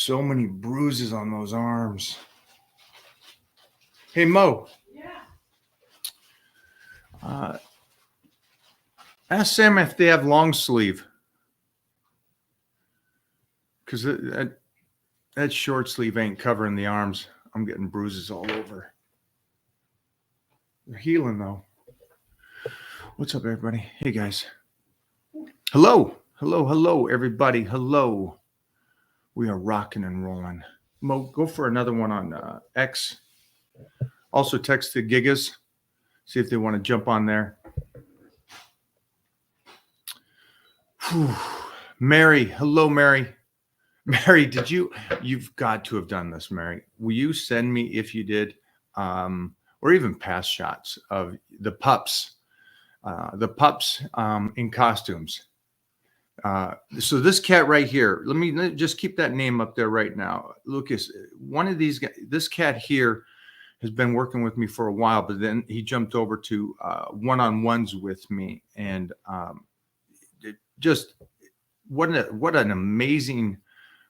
So many bruises on those arms. Hey, Mo. Yeah. Ask Sam if they have long sleeve. Because that short sleeve ain't covering the arms. I'm getting bruises all over. They're healing, though. What's up, everybody? Hey, guys. Hello. Hello, hello, everybody. Hello. We are rocking and rolling. Mo, go for another one on X. Also text the Gigas. See if they want to jump on there. Whew. Mary. Hello, Mary. Mary, you've got to have done this, Mary. Will you send me, if you did, or even past shots of the pups in costumes. So this cat right here, let me just keep that name up there right now. Lucas, one of these guys, this cat here has been working with me for a while, but then he jumped over to one-on-ones with me, and just what an amazing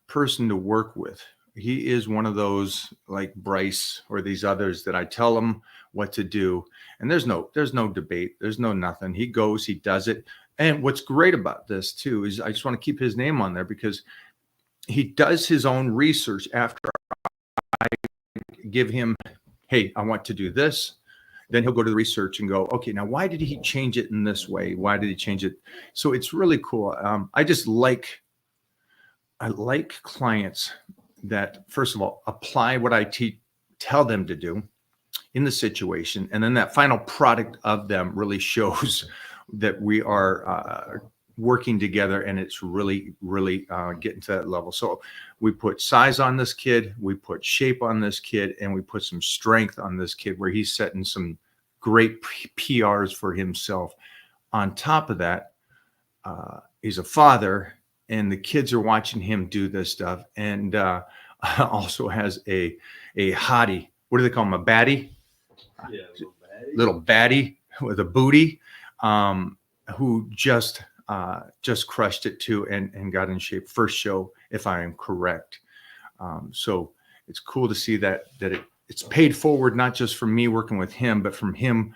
person to work with. He is one of those like Bryce or these others that I tell him what to do, and there's no debate, there's no nothing. He goes, he does it. And what's great about this too is I just want to keep his name on there because he does his own research after I give him, hey, I want to do this. Then he'll go to the research and go, okay, now why did he change it in this way? Why did he change it? So it's really cool. I like clients that, first of all, apply what I tell them to do in the situation. And then that final product of them really shows that we are working together, and it's really, really getting to that level. So we put size on this kid, we put shape on this kid, and we put some strength on this kid where he's setting some great PRs for himself. On top of that, he's a father, and the kids are watching him do this stuff, and also has a hottie. What do they call him? A baddie? Yeah, little baddie with a booty. Who just crushed it too and got in shape. First show, if I am correct. So it's cool to see that it's paid forward, not just from me working with him, but from him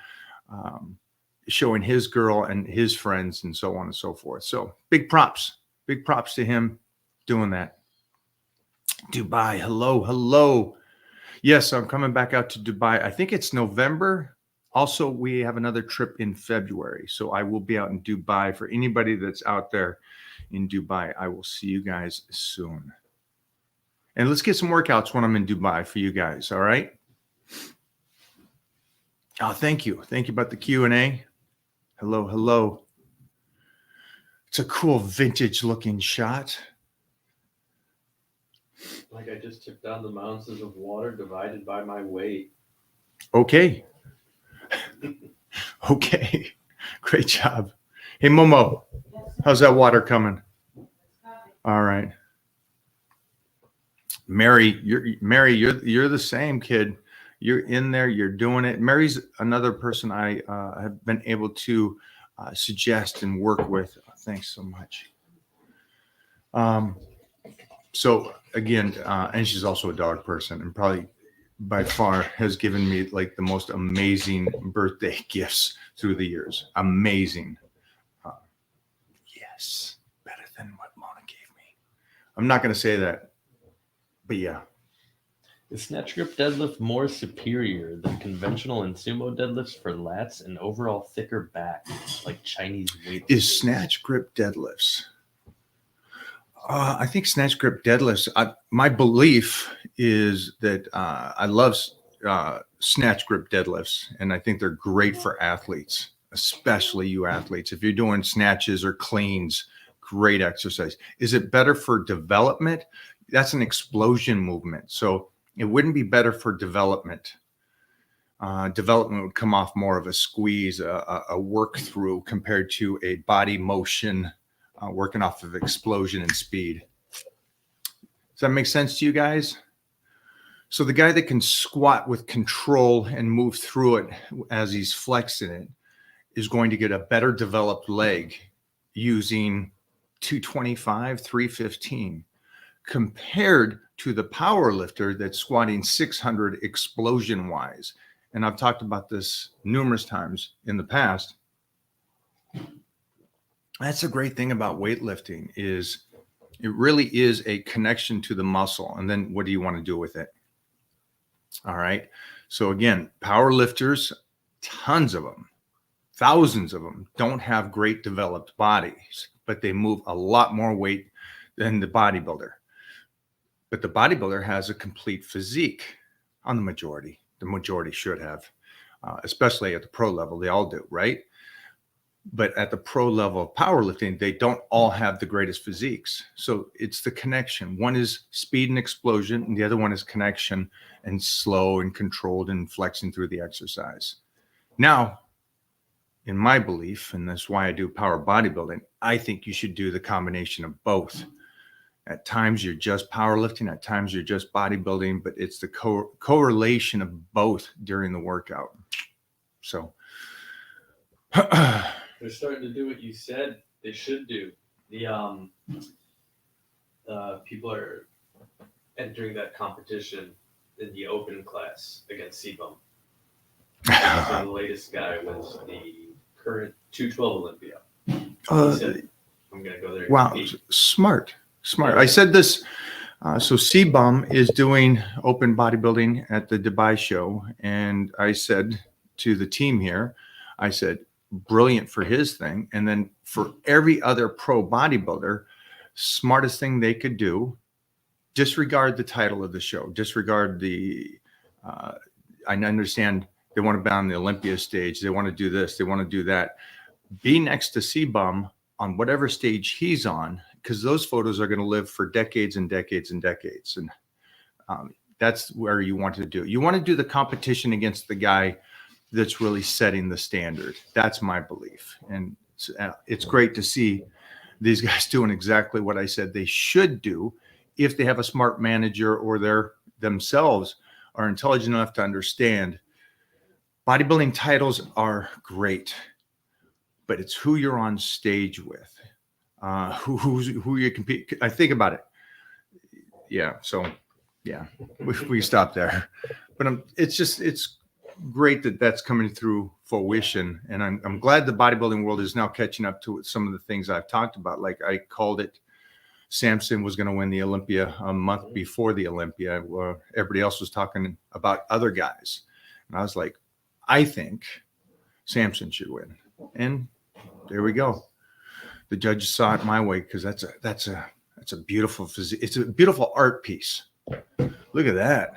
showing his girl and his friends and so on and so forth. So big props to him doing that. Dubai, hello. Yes, I'm coming back out to Dubai. I think it's November. Also, we have another trip in February. So I will be out in Dubai. For anybody that's out there in Dubai, I will see you guys soon. And let's get some workouts when I'm in Dubai for you guys. All right. Oh, thank you. Thank you about the Q&A. Hello. It's a cool vintage looking shot. Like I just took down the ounces of water divided by my weight. Okay. Okay. Great job. Hey, Momo, how's that water coming? All right. Mary, you're the same, kid. You're in there. You're doing it. Mary's another person I have been able to suggest and work with. Thanks so much. So again, and she's also a dog person, and probably by far has given me like the most amazing birthday gifts through the years. Amazing. Yes, better than what Mona gave me. I'm not going to say that, but yeah. Is snatch grip deadlift more superior than conventional and sumo deadlifts for lats and overall thicker back, like Chinese weightlifting? Is snatch grip deadlifts? I think snatch grip deadlifts, my belief is that I love snatch grip deadlifts, and I think they're great for athletes, especially you athletes. If you're doing snatches or cleans, great exercise. Is it better for development? That's an explosion movement. So it wouldn't be better for development. Development would come off more of a squeeze, a work through compared to a body motion working off of explosion and speed. Does that make sense to you guys? So the guy that can squat with control and move through it as he's flexing it is going to get a better developed leg using 225, 315 compared to the power lifter that's squatting 600 explosion wise. And I've talked about this numerous times in the past. That's the great thing about weightlifting is it really is a connection to the muscle. And then what do you want to do with it? All right. So again, power lifters, tons of them, thousands of them don't have great developed bodies, but they move a lot more weight than the bodybuilder. But the bodybuilder has a complete physique on the majority. The majority should have, especially at the pro level. They all do, right? But at the pro level of powerlifting, they don't all have the greatest physiques. So it's the connection. One is speed and explosion, and the other one is connection and slow and controlled and flexing through the exercise. Now, in my belief, and that's why I do power bodybuilding, I think you should do the combination of both. At times you're just powerlifting, at times you're just bodybuilding, but it's the correlation of both during the workout. So they're starting to do what you said they should do. The people are entering that competition in the open class against CBUM. So the latest guy was the current 212 Olympia. He said, I'm going to go there. Wow, smart. I said this. So CBUM is doing open bodybuilding at the Dubai show. And I said to the team here, I said, brilliant for his thing. And then for every other pro bodybuilder, smartest thing they could do, disregard the title of the show, disregard the, I understand they want to be on the Olympia stage. They want to do this. They want to do that. Be next to CBUM on whatever stage he's on, because those photos are going to live for decades and decades and decades. And that's where you want to do. You want to do the competition against the guy that's really setting the standard. That's my belief. And it's great to see these guys doing exactly what I said they should do if they have a smart manager or they're themselves are intelligent enough to understand bodybuilding titles are great, but it's who you're on stage with, who you compete. I think about it. Yeah. So yeah, we stop there, but it's great that that's coming through fruition. And I'm glad the bodybuilding world is now catching up to some of the things I've talked about. Like I called it, Samson was going to win the Olympia a month before the Olympia. Everybody else was talking about other guys. And I was like, I think Samson should win. And there we go. The judges saw it my way because that's a beautiful physique. It's a beautiful art piece. Look at that.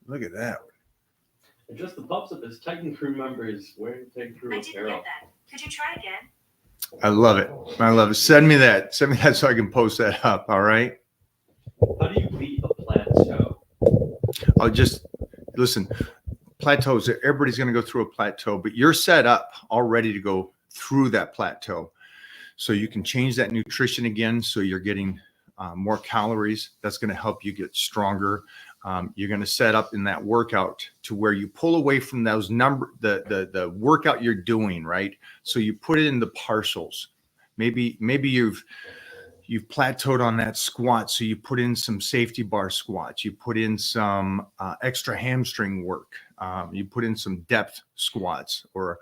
Look at that. And just the pops up as Titan crew members wearing Titan crew apparel. I didn't get that. Could you try again? I love it. I love it. Send me that. Send me that so I can post that up. All right. How do you beat a plateau? I'll just listen. Plateaus. Everybody's going to go through a plateau, but you're set up all ready to go through that plateau. So you can change that nutrition again. So you're getting more calories. That's going to help you get stronger. You're going to set up in that workout to where you pull away from those the workout you're doing, right? So you put it in the partials. Maybe you've plateaued on that squat. So you put in some safety bar squats. You put in some extra hamstring work. You put in some depth squats or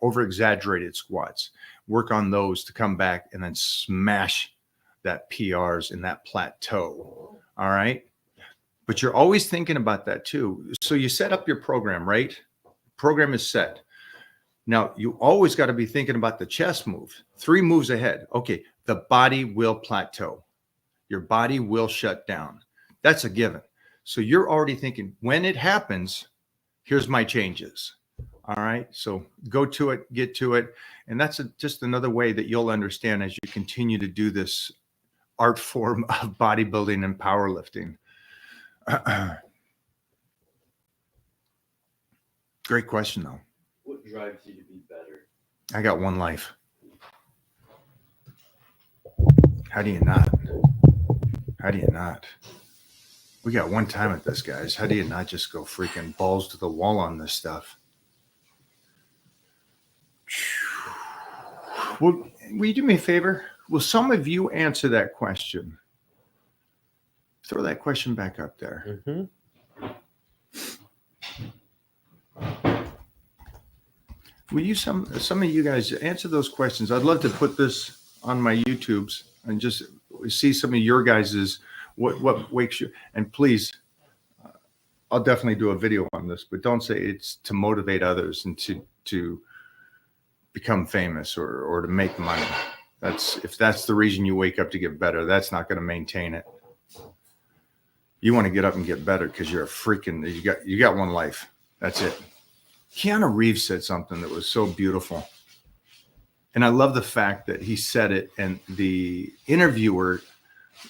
over exaggerated squats. Work on those to come back and then smash that PRs in that plateau. All right. But you're always thinking about that too. So you set up your program, right? Program is set. Now you always got to be thinking about the chest move. 3 moves ahead. Okay. The body will plateau. Your body will shut down. That's a given. So you're already thinking when it happens, here's my changes. All right. So go to it, get to it. And that's just another way that you'll understand as you continue to do this art form of bodybuilding and powerlifting. Great question, though. What drives you to be better? I got one life. How do you not? How do you not? We got one time at this, guys. How do you not just go freaking balls to the wall on this stuff? Well, will you do me a favor? Will some of you answer that question? Throw that question back up there. Will you some of you guys answer those questions? I'd love to put this on my YouTubes and just see some of your guys's what wakes you. And please, I'll definitely do a video on this, but don't say it's to motivate others and to become famous or to make money. If that's the reason you wake up to get better, that's not going to maintain it. You want to get up and get better because you're a freaking, you got one life. That's it. Keanu Reeves said something that was so beautiful. And I love the fact that he said it and the interviewer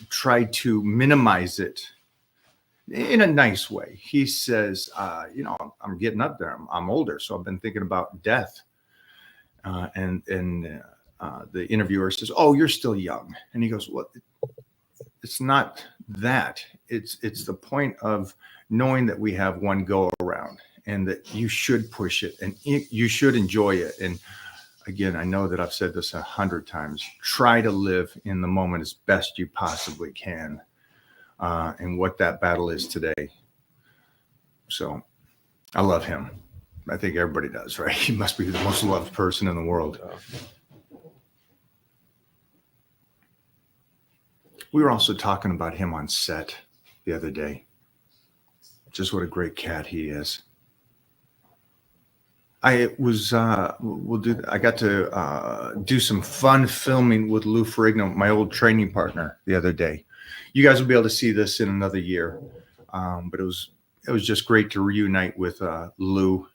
tried to minimize it in a nice way. He says, I'm getting up there. I'm older, so I've been thinking about death. And the interviewer says, "Oh, you're still young." And he goes, "Well, it's not that. It's the point of knowing that we have one go around and that you should push it and you should enjoy it." And again, I know that I've said this 100 times. Try to live in the moment as best you possibly can, and what that battle is today. So I love him. I think everybody does, right? He must be the most loved person in the world. We were also talking about him on set the other day. Just what a great cat he is. I got to do some fun filming with Lou Ferrigno, my old training partner, the other day. You guys will be able to see this in another year, but it was just great to reunite with Lou,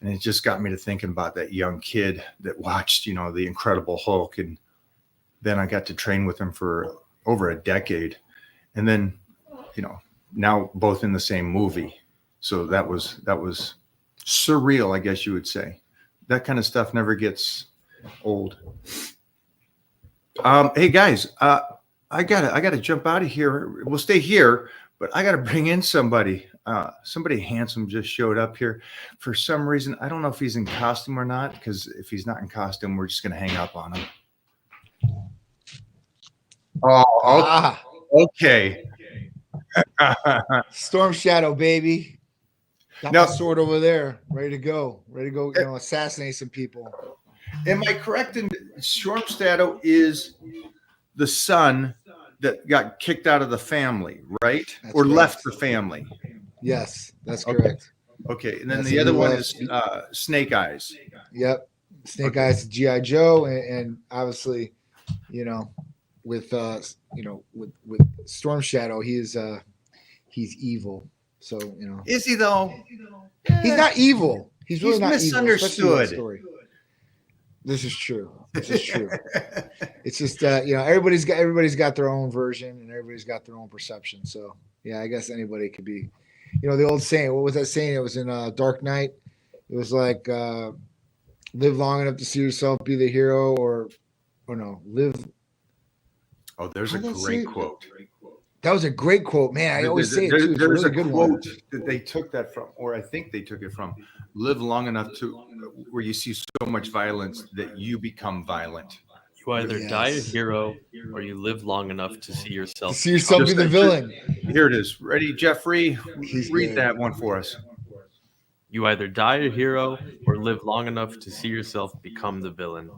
and it just got me to thinking about that young kid that watched, the Incredible Hulk, and then I got to train with him for over a decade, and then, now both in the same movie. So that was surreal, I guess you would say. That kind of stuff never gets old. Hey guys, I gotta jump out of here. We'll stay here, but I gotta bring in somebody. Somebody handsome just showed up here. For some reason, I don't know if he's in costume or not, because if he's not in costume, we're just gonna hang up on him. Oh, okay. Storm Shadow, baby. Got Now- my sword over there, ready to go, assassinate some people. Am I correct in Storm Shadow is the son that got kicked out of the family, right? That's Or correct. left the family? Yes, that's Okay. correct. Okay, and then That's the who other one left. is Snake Eyes. Yep. Snake Okay. Eyes, G.I. Joe, and obviously, with Storm Shadow, he's evil. So Is he though? he's not evil. He's really He's not misunderstood. evil. Especially that story. This is true. It's just everybody's got their own version and everybody's got their own perception. So yeah, I guess anybody could be. The old saying. What was that saying? It was in Dark Knight. It was like live long enough to see yourself be the hero, or no, live. Oh, there's a How does great it- quote. That was a great quote, man. I always say it too. It's a There's really a good one. quote that they took that from, or I think they took it from. Live long enough to where you see so much violence that you become violent. You either die a Yes. hero or you live long enough to see To yourself. see yourself be Just- the villain. Here it is. Ready, Jeffrey? He's Read good. that one for us. You either die a hero or live long enough to see yourself become the villain.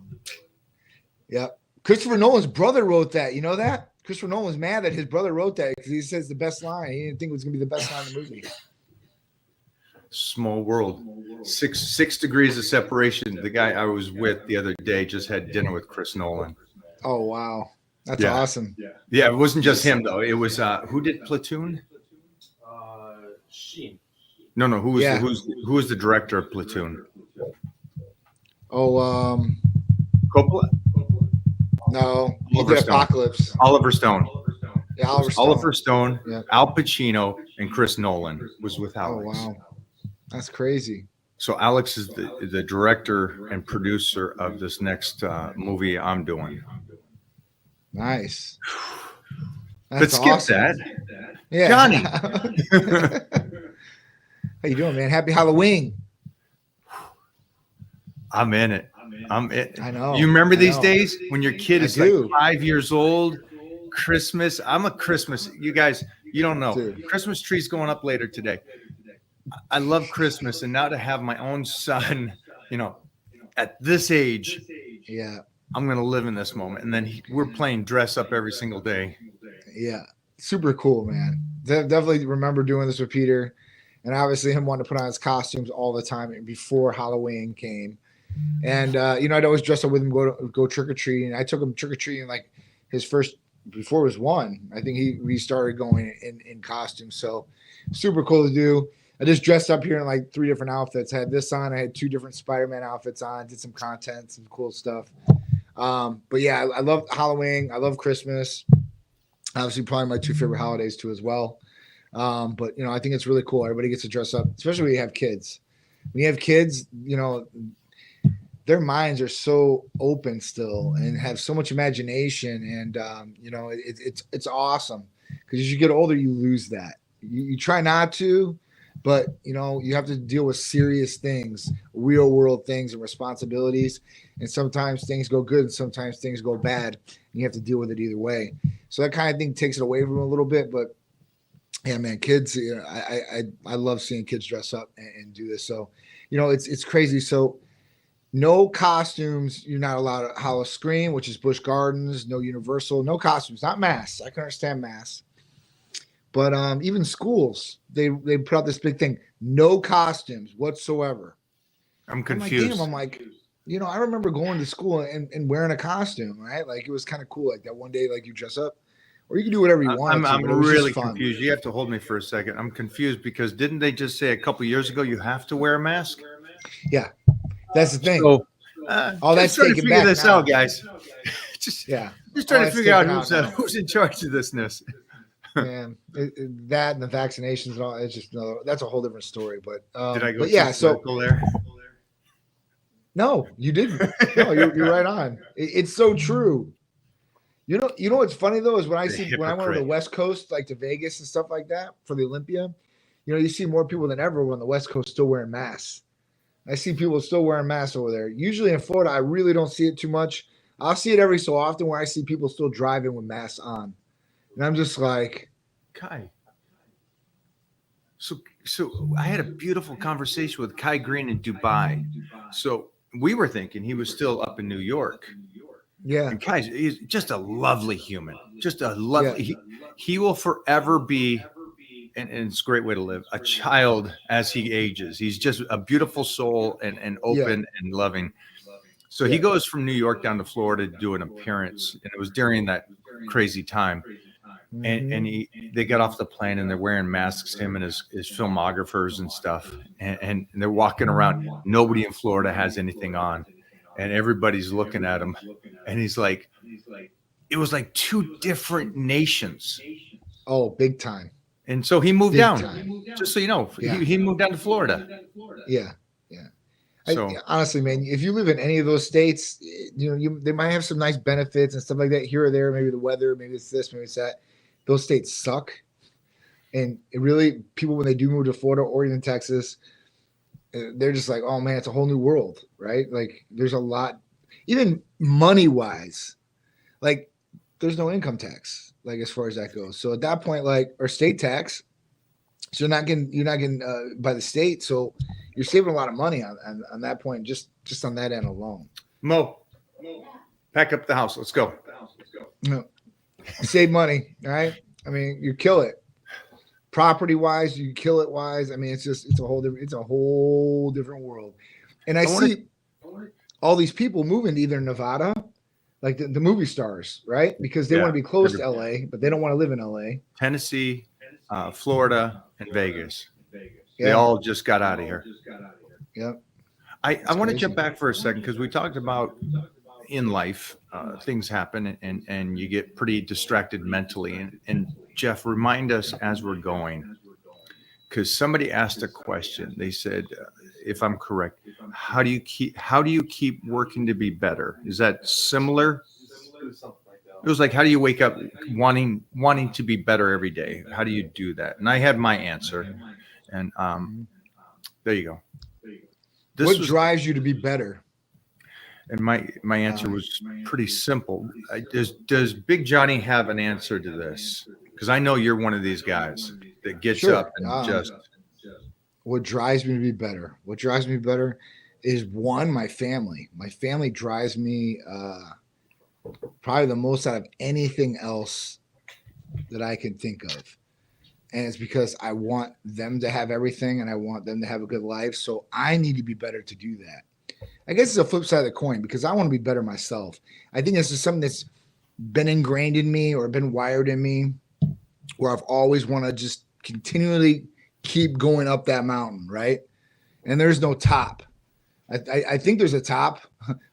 Yep. Christopher Nolan's brother wrote that. You know that? Christopher Nolan was mad that his brother wrote that because he says the best line. He didn't think it was going to be the best line in the movie. Small world. Six degrees of separation. The guy I was with the other day just had dinner with Chris Nolan. Oh, wow. That's Yeah. awesome. Yeah, it wasn't just him though. It was who did Platoon? Sheen. No. Who was Yeah. who was the director of Platoon? Oh, Coppola? no. He Oliver did Stone. Apocalypse. Oliver Stone. Yeah, Oliver Stone. Yeah. Al Pacino, and Chris Nolan was with Oh, Alex. wow. That's crazy. So Alex is the director and producer of this next movie I'm doing. Nice. But That's skip awesome. that. Yeah. Johnny. How you doing, man? Happy Halloween. I'm in it. I'm in. I know. You remember I these know. days when your kid I is do. like 5 years old, Christmas. I'm a Christmas. You guys, you don't know. Dude. Christmas tree's going up later today. I love Christmas, and now to have my own son, at this age, Yeah. I'm going to live in this moment. And then we're playing dress up every single day. Yeah. Super cool, man. Definitely remember doing this with Peter, and obviously him wanting to put on his costumes all the time before Halloween came. And I'd always dress up with him, go trick or treating. I took him trick or treating like his first before he was 1. I think we started going in costumes. So super cool to do. I just dressed up here in like 3 different outfits. I had this on. I had 2 different Spider-Man outfits on. Did some content, some cool stuff. But yeah, I love Halloween. I love Christmas. Obviously, probably my 2 favorite holidays too as well. But I think it's really cool. Everybody gets to dress up, especially when you have kids. When you have kids, their minds are so open still and have so much imagination, and it's awesome because as you get older, you lose that. You try not to, but you have to deal with serious things, real world things and responsibilities, and sometimes things go good and sometimes things go bad, and you have to deal with it either way. So that kind of thing takes it away from them a little bit. But yeah, man, kids, I love seeing kids dress up and do this. So it's crazy. So no costumes. You're not allowed at Hollow Scream, which is Busch Gardens. No Universal. No costumes. Not masks. I can understand masks. But even schools, they put out this big thing. No costumes whatsoever. I'm confused. I'm like, I remember going to school and wearing a costume, right? Like it was kind of cool. Like that one day, like you dress up, or you can do whatever you want. I'm really confused. You have to hold me for a second. I'm confused because didn't they just say a couple years ago you have to wear a mask? Yeah. That's the thing. So, all that's trying to taken figure back this now. out, guys. just trying to figure out who's in charge of thisness. Man, that and the vaccinations and all, it's just that's a whole different story. But did I go? But yeah, so there? No, you didn't. No, you're right on. It's so true. You know what's funny though is when I went to the West Coast, like to Vegas and stuff like that for the Olympia, you see more people than ever on the West Coast still wearing masks. I see people still wearing masks over there. Usually in Florida, I really don't see it too much. I'll see it every so often where I see people still driving with masks on. And I'm just like, Kai. So I had a beautiful conversation with Kai Green in Dubai. So we were thinking he was still up in New York. Yeah. And Kai is just a lovely human. Just a lovely. Yeah. He will forever be, and it's a great way to live, a child as he ages. He's just a beautiful soul and open and loving. So he goes from New York down to Florida to do an appearance, and it was during that crazy time. And they got off the plane and they're wearing masks, him and his filmographers and stuff. And they're walking around. Nobody in Florida has anything on. And everybody's looking at him. And he's like, it was like 2 different nations. Oh, big time. And so he moved down. Just so you know, yeah. he moved down to Florida. Yeah. So honestly, man, if you live in any of those states, they might have some nice benefits and stuff like that here or there. Maybe the weather, maybe it's this, maybe it's that. Those states suck. And it really, people, when they do move to Florida or even Texas, they're just like, oh man, it's a whole new world, right? Like there's a lot, even money wise, like there's no income tax, like as far as that goes. So at that point, like, or state tax, so you're not getting by the state. So you're saving a lot of money on that point, just on that end alone. Mo, pack up the house. Let's go. No. Save money, right? I mean, you kill it. Property wise, you kill it wise. I mean, it's a whole different world. And I see all these people moving to either Nevada, like the movie stars, right? Because they want to be close to LA, but they don't want to live in LA. Tennessee, Florida, and Vegas. They all just got out of here. Yep. I want to jump back for a second because we talked about in life, things happen and you get pretty distracted mentally. And Jeff, remind us as we're going, because somebody asked a question. They said, if I'm correct, how do you keep working to be better? Is that similar? It was like, how do you wake up wanting to be better every day? How do you do that? And I had my answer. And there you go. What drives you to be better? And my answer was pretty simple. Does Big Johnny have an answer to this? Because I know you're one of these guys that gets Sure. up and just. What drives me to be better? What drives me better is one, my family. My family drives me probably the most out of anything else that I can think of. And it's because I want them to have everything and I want them to have a good life. So I need to be better to do that. I guess it's a flip side of the coin because I want to be better myself. I think this is something that's been ingrained in me or been wired in me where I've always want to just continually keep going up that mountain, right? And there's no top. I think there's a top.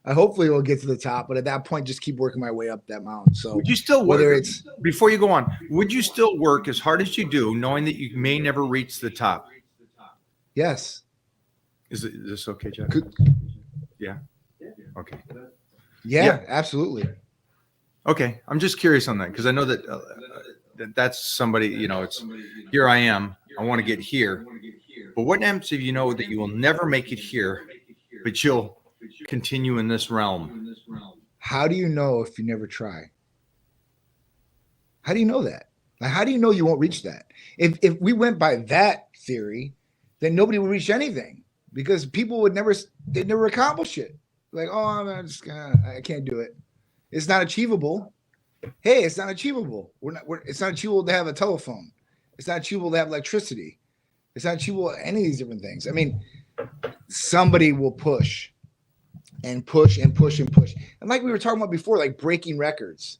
I hopefully will get to the top, but at that point, just keep working my way up that mountain. So would you still whether work, it's before you go on, would you still work as hard as you do, knowing that you may never reach the top? yes, Is this okay, Jeff? Yeah. Okay. yeah, absolutely. Okay. I'm just curious on that because I know that that's somebody, you know, it's here I am. I want to get here. But what happens if you know that you will never make it here, but you'll continue in this realm? How do you know if you never try? How do you know that? Like, how do you know you won't reach that? If we went by that theory, then nobody would reach anything because people would they'd never accomplish it. Like, oh, I can't do it. It's not achievable. Hey, it's not achievable. It's not achievable to have a telephone. It's not achievable to have electricity. It's not achievable any of these different things. I mean, somebody will push and push and push and push. And like we were talking about before, like breaking records.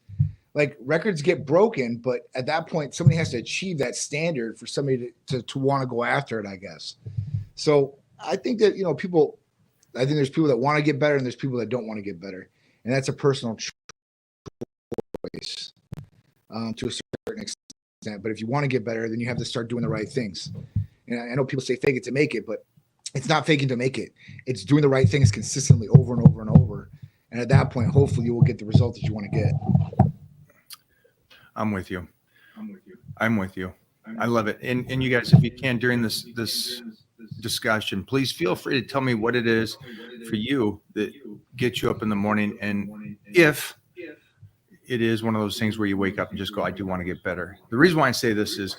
Like records get broken, but at that point, somebody has to achieve that standard for somebody to want to go after it, I guess. So I think that, you know, I think there's people that want to get better and there's people that don't want to get better. And that's a personal choice to a certain extent. But if you want to get better, then you have to start doing the right things. And I know people say fake it to make it, but it's not faking to make it. It's doing the right things consistently over and over and over. And at that point, hopefully you will get the result that you want to get. I'm with you. I love it. And you guys, if you can, during this discussion, please feel free to tell me what it is for you that gets you up in the morning. And if it is one of those things where you wake up and just go, I do want to get better. The reason why I say this is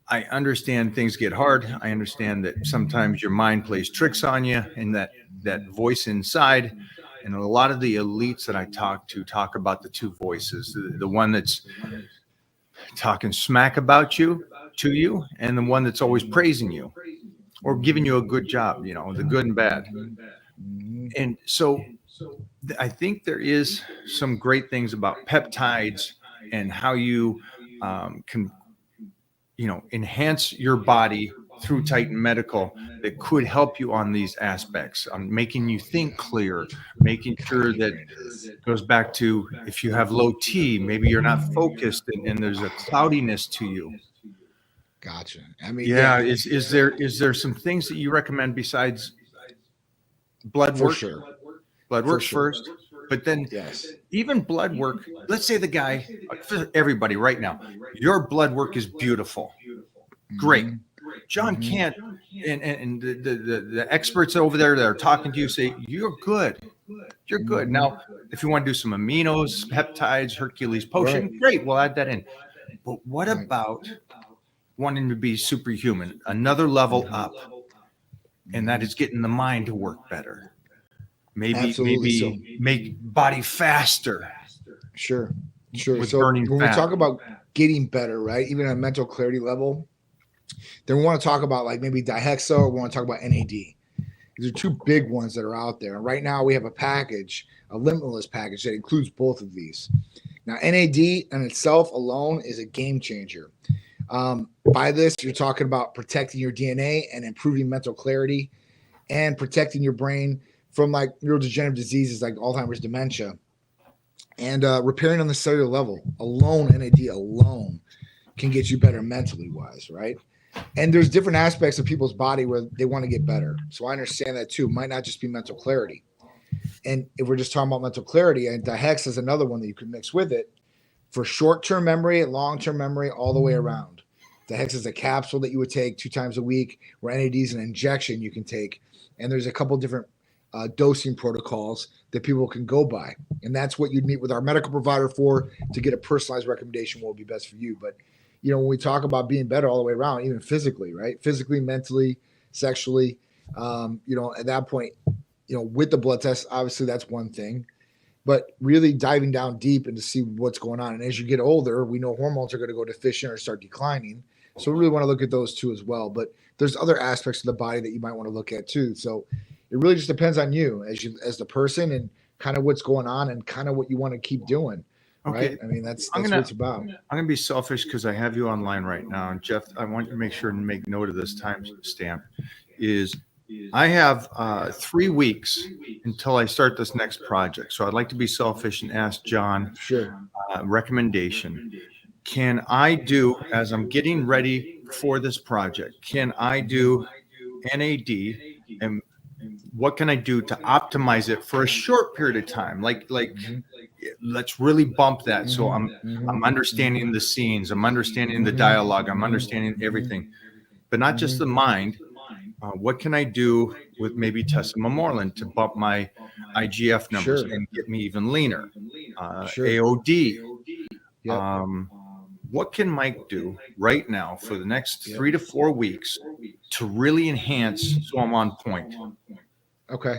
I understand things get hard. I understand that sometimes your mind plays tricks on you and that voice inside. And a lot of the elites that I talk to talk about the two voices, the one that's talking smack about you, to you, and the one that's always praising you or giving you a good job, you know, the good and bad. And so I think there is some great things about peptides and how you can, you know, enhance your body through Titan Medical that could help you on these aspects, on making you think clear, making sure that goes back to if you have low T, maybe you're not focused and there's a cloudiness to you. Gotcha. I mean, yeah. Is there some things that you recommend besides blood work? For sure. Blood For work sure. first, but then Yes. even blood work. Let's say the guy, for everybody right now, your blood work is beautiful. Great. John can't, and the experts over there that are talking to you say, you're good. You're good. Now, if you want to do some aminos, peptides, Hercules potion, great. We'll add that in. But what about wanting to be superhuman, another level up? And that is getting the mind to work better. Maybe make body faster. Sure. With So burning when fat. we talk about getting better, right, even at a mental clarity level, then we want to talk about like maybe dihexa or we want to talk about NAD. These are two big ones that are out there. And right now we have a package, a limitless package that includes both of these. Now, NAD in itself alone is a game changer. By this, you're talking about protecting your DNA and improving mental clarity and protecting your brain from like neurodegenerative diseases like Alzheimer's, dementia, and repairing on the cellular level alone. NAD alone can get you better mentally wise, right? And there's different aspects of people's body where they want to get better. So I understand that too. It might not just be mental clarity. And if we're just talking about mental clarity, and dihex is another one that you can mix with it for short-term memory, long-term memory, all the way around. Dihex is a capsule that you would take 2 times a week, where NAD is an injection you can take. And there's a couple different dosing protocols that people can go by. And that's what you'd meet with our medical provider for, to get a personalized recommendation what would be best for you. But, when we talk about being better all the way around, even physically, right? Physically, mentally, sexually, at that point, with the blood test, obviously that's one thing, but really diving down deep and to see what's going on. And as you get older, we know hormones are going to go deficient or start declining. So we really want to look at those too as well. But there's other aspects of the body that you might want to look at too. So it really just depends on you as the person, and kind of what's going on and kind of what you want to keep doing. Right. Okay. I mean, that's I'm what gonna it's about. I'm gonna be selfish because I have you online right now, and Jeff, I want you to make sure and make note of this time stamp. Is I have 3 weeks until I start this next project, so I'd like to be selfish and ask John Sure. recommendation. Can I do, as I'm getting ready for this project, can I do NAD, and what can I do to optimize it for a short period of time? Like let's really bump that. So I'm understanding the scenes, I'm understanding the dialogue, I'm understanding everything, but not just the mind. What can I do with maybe testosterone to bump my IGF numbers and get me even leaner? AOD. Yep. What can Mike do right now for the next 3 to 4 weeks to really enhance so I'm on point? Okay.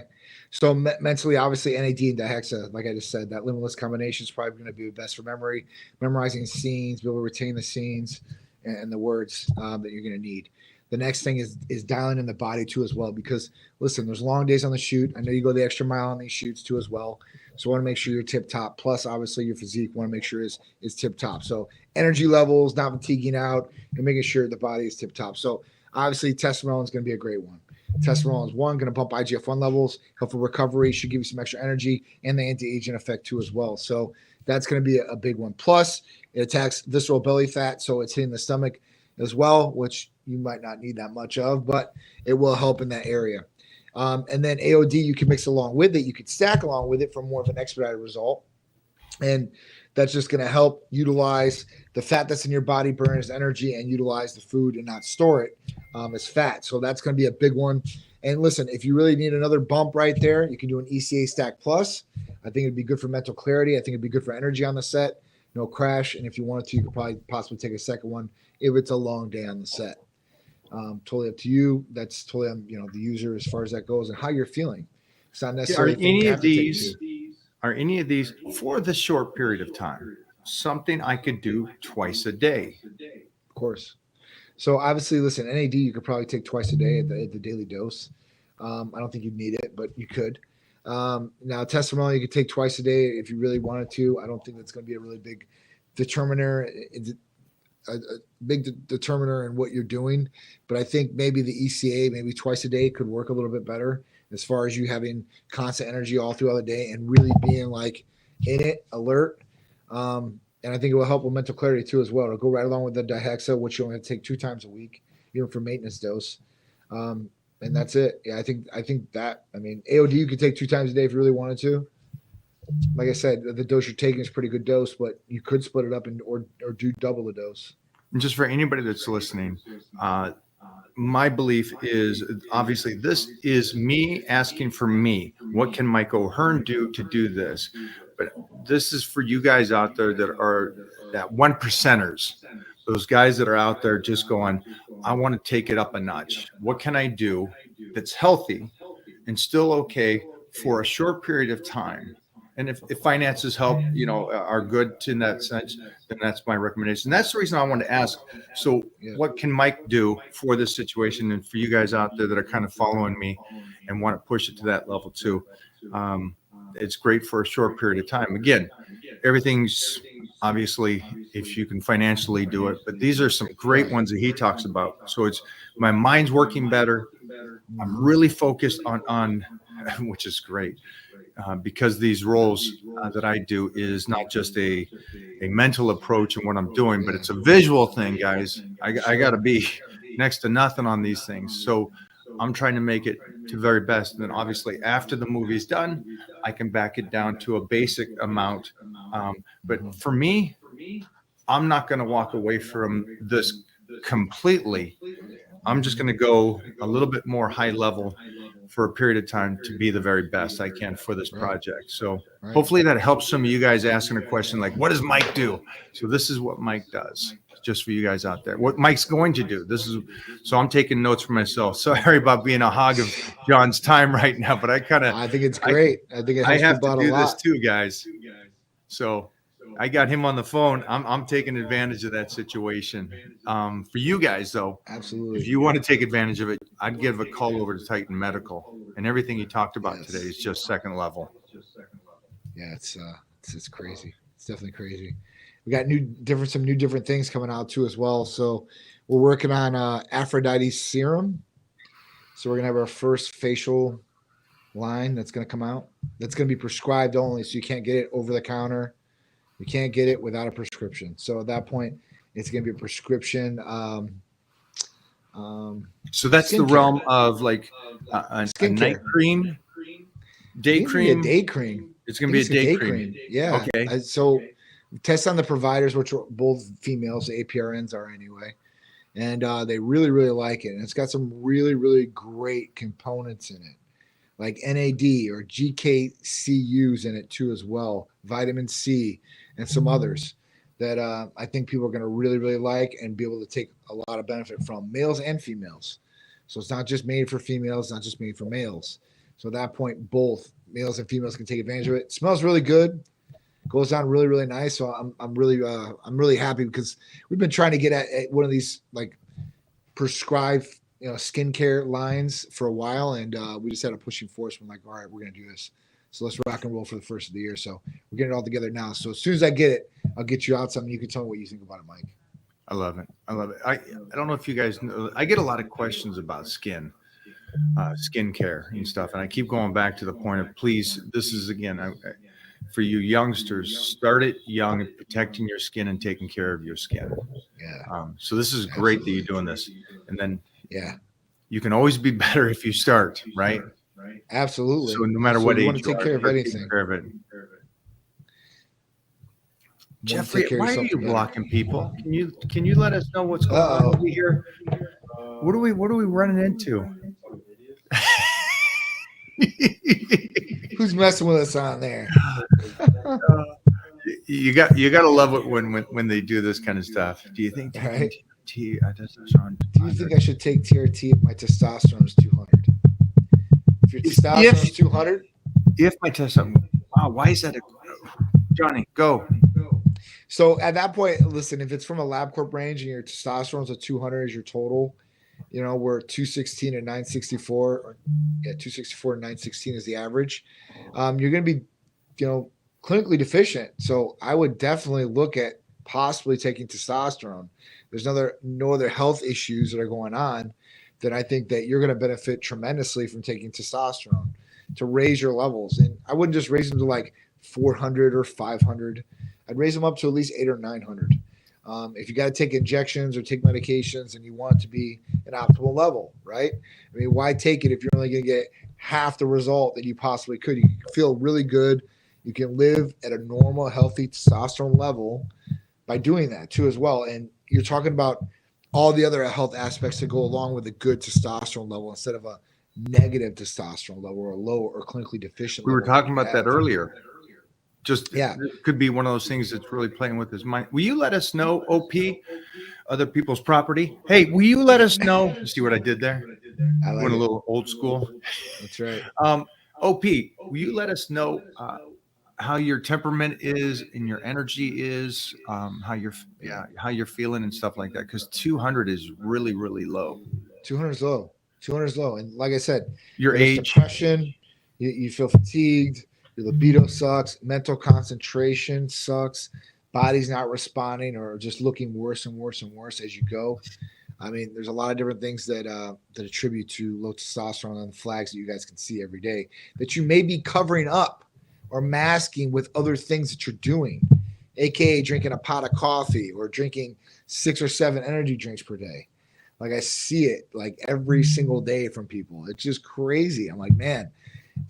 So mentally, obviously, NAD and dihexa, like I just said, that limitless combination is probably going to be best for memory, memorizing scenes, be able to retain the scenes and the words that you're going to need. The next thing is dialing in the body too as well, because listen, there's long days on the shoot. I know you go the extra mile on these shoots too as well. So I want to make sure you're tip top. Plus, obviously, your physique want to make sure is tip top. So energy levels, not fatiguing out, and making sure the body is tip top. So obviously, testosterone is going to be a great one. Testosterone is going to bump IGF-1 levels, help for recovery, should give you some extra energy, and the anti-aging effect too as well. So that's going to be a big one. Plus, it attacks visceral belly fat, so it's hitting the stomach as well, which you might not need that much of, but it will help in that area. And then AOD, you can mix along with it. You could stack along with it for more of an expedited result. And that's just going to help utilize the fat that's in your body, burn as energy, and utilize the food and not store it as fat. So that's going to be a big one. And listen, if you really need another bump right there, you can do an ECA Stack Plus. I think it'd be good for mental clarity. I think it'd be good for energy on the set, no crash. And if you wanted to, you could probably possibly take a second one if it's a long day on the set. Totally up to you. That's totally on the user as far as that goes and how you're feeling. It's not necessarily Are any of these for the short period of time something I could do twice a day? Of course. So obviously, listen, NAD you could probably take twice a day at the daily dose. I don't think you'd need it, but you could. Now testosterone you could take twice a day if you really wanted to. I don't think that's going to be a really big determiner. A big determiner in what you're doing, but I think maybe the ECA maybe twice a day could work a little bit better as far as you having constant energy all throughout the day and really being like in it, alert. And I think it will help with mental clarity too as well. It'll go right along with the dihexa, which you only have to take 2 times a week, even for maintenance dose. And that's it. Yeah, I think that. I mean, AOD you could take 2 times a day if you really wanted to. Like I said, the dose you're taking is a pretty good dose, but you could split it up or do double the dose. And just for anybody that's listening, my belief is obviously this is me asking for me. What can Mike O'Hearn do to do this? But this is for you guys out there that are that 1%ers, those guys that are out there just going, I want to take it up a notch. What can I do that's healthy and still okay for a short period of time? And if finances help, are good in that sense, then that's my recommendation. That's the reason I wanted to ask. So what can Mike do for this situation? And for you guys out there that are kind of following me and want to push it to that level too, it's great for a short period of time. Again, everything's obviously if you can financially do it, but these are some great ones that he talks about. So it's my mind's working better. I'm really focused on which is great. Because these roles that I do is not just a mental approach in what I'm doing, but it's a visual thing, guys. I got to be next to nothing on these things. So I'm trying to make it to very best. And then obviously after the movie's done, I can back it down to a basic amount. But for me, I'm not going to walk away from this completely. I'm just going to go a little bit more high level for a period of time to be the very best I can for this project. So Right. hopefully that helps some of you guys asking a question like, what does Mike do? So this is what Mike does, just for you guys out there. What Mike's going to do. So I'm taking notes for myself. Sorry about being a hog of John's time right now, but I think it's great. I think it helps have people to out a do this lot. too, guys. So I got him on the phone. I'm taking advantage of that situation. For you guys, though, Absolutely. if you want to take advantage of it, I'd give a call over to Titan Medical. And everything you talked about Yes. today is just second level. Yeah, it's crazy. It's definitely crazy. We got some new different things coming out too as well. So we're working on Aphrodite serum. So we're gonna have our first facial line that's gonna come out. That's gonna be prescribed only, so you can't get it over the counter. You can't get it without a prescription. So at that point, it's gonna be a prescription. So that's the skincare. realm of like a night Skincare. cream, day It's gonna be cream. a day cream. It's going to be a day cream. Yeah. Okay. So test on the providers, which are both females, the APRNs are anyway. And they really, really like it. And it's got some really, really great components in it, like NAD or GKCUs in it too as well, vitamin C and some others that I think people are going to really, really like and be able to take a lot of benefit from, males and females. So it's not just made for females, not just made for males. So at that point, both males and females can take advantage of it. It smells really good. Goes down really, really nice. So I'm really happy because we've been trying to get at one of these like prescribed, skincare lines for a while, and we just had a pushing force. We're like, all right, we're gonna do this. So let's rock and roll for the first of the year. So we're getting it all together now. So as soon as I get it, I'll get you out something. You can tell me what you think about it, Mike. I love it. I don't know if you guys know, I get a lot of questions about skincare and stuff. And I keep going back to the point of, please, this is again, for you youngsters, start it young, protecting your skin and taking care of your skin. Yeah. So this is great that you're doing this. And then you can always be better if you start, right? Absolutely. So no matter what you age want to take care of anything. take care of it. Jeffrey, why are you blocking people? Can you let us know what's going on over here? What are we running into? Who's messing with us on there? You got to love it when they do this kind of stuff. Do you think Right? Do you think I should take TRT if my testosterone is 200? If your testosterone is 200, if my testosterone, wow, why is that? Johnny, go. So at that point, listen, if it's from a LabCorp range and your testosterone's at 200 is your total, we're 216 and 964, or 264 and 916 is the average. You're going to be, clinically deficient. So I would definitely look at possibly taking testosterone. There's no other health issues that are going on that I think that you're going to benefit tremendously from taking testosterone to raise your levels. And I wouldn't just raise them to like 400 or 500. I'd raise them up to at least 800 or 900. If you got to take injections or take medications and you want it to be an optimal level, right? I mean, why take it if you're only going to get half the result that you possibly could? You can feel really good. You can live at a normal, healthy testosterone level by doing that too as well. And you're talking about all the other health aspects that go along with a good testosterone level instead of a negative testosterone level or a low or clinically deficient We level. were talking about that earlier. Just it could be one of those things that's really playing with his mind. Will you let us know, OP, other people's property? Hey, will you let us know? You see what I did there? I like Went a it. little old school. That's right. OP, will you let us know how your temperament is and your energy is, how you're feeling and stuff like that? Because 200 is really, really low. 200 is low. 200 is low. And like I said, Your there's age, depression, you feel fatigued, your libido sucks, mental concentration sucks, body's not responding or just looking worse and worse and worse as you go. I mean, there's a lot of different things that attribute to low testosterone on the flags that you guys can see every day that you may be covering up or masking with other things that you're doing, aka drinking a pot of coffee or drinking 6 or 7 energy drinks per day. Like I see it like every single day from people. It's just crazy. I'm like, man.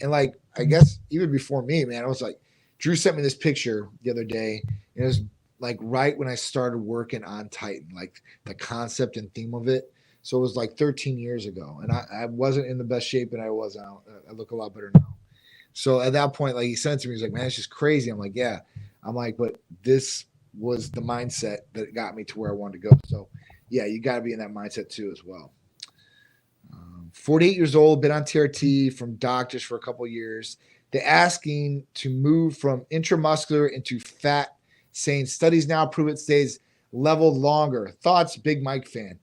And like, I guess even before me, man, I was like, Drew sent me this picture the other day. And it was like right when I started working on Titan, like the concept and theme of it. So it was like 13 years ago, and I wasn't in the best shape that I was now. I look a lot better now. So at that point, like he sent it to me, he's like, "Man, it's just crazy." I'm like, "Yeah." I'm like, "But this was the mindset that got me to where I wanted to go." So yeah, you got to be in that mindset too as well. 48 years old, been on TRT from doctors for a couple of years. They're asking to move from intramuscular into fat, saying studies now prove it stays leveled longer. Thoughts, Big Mike fan.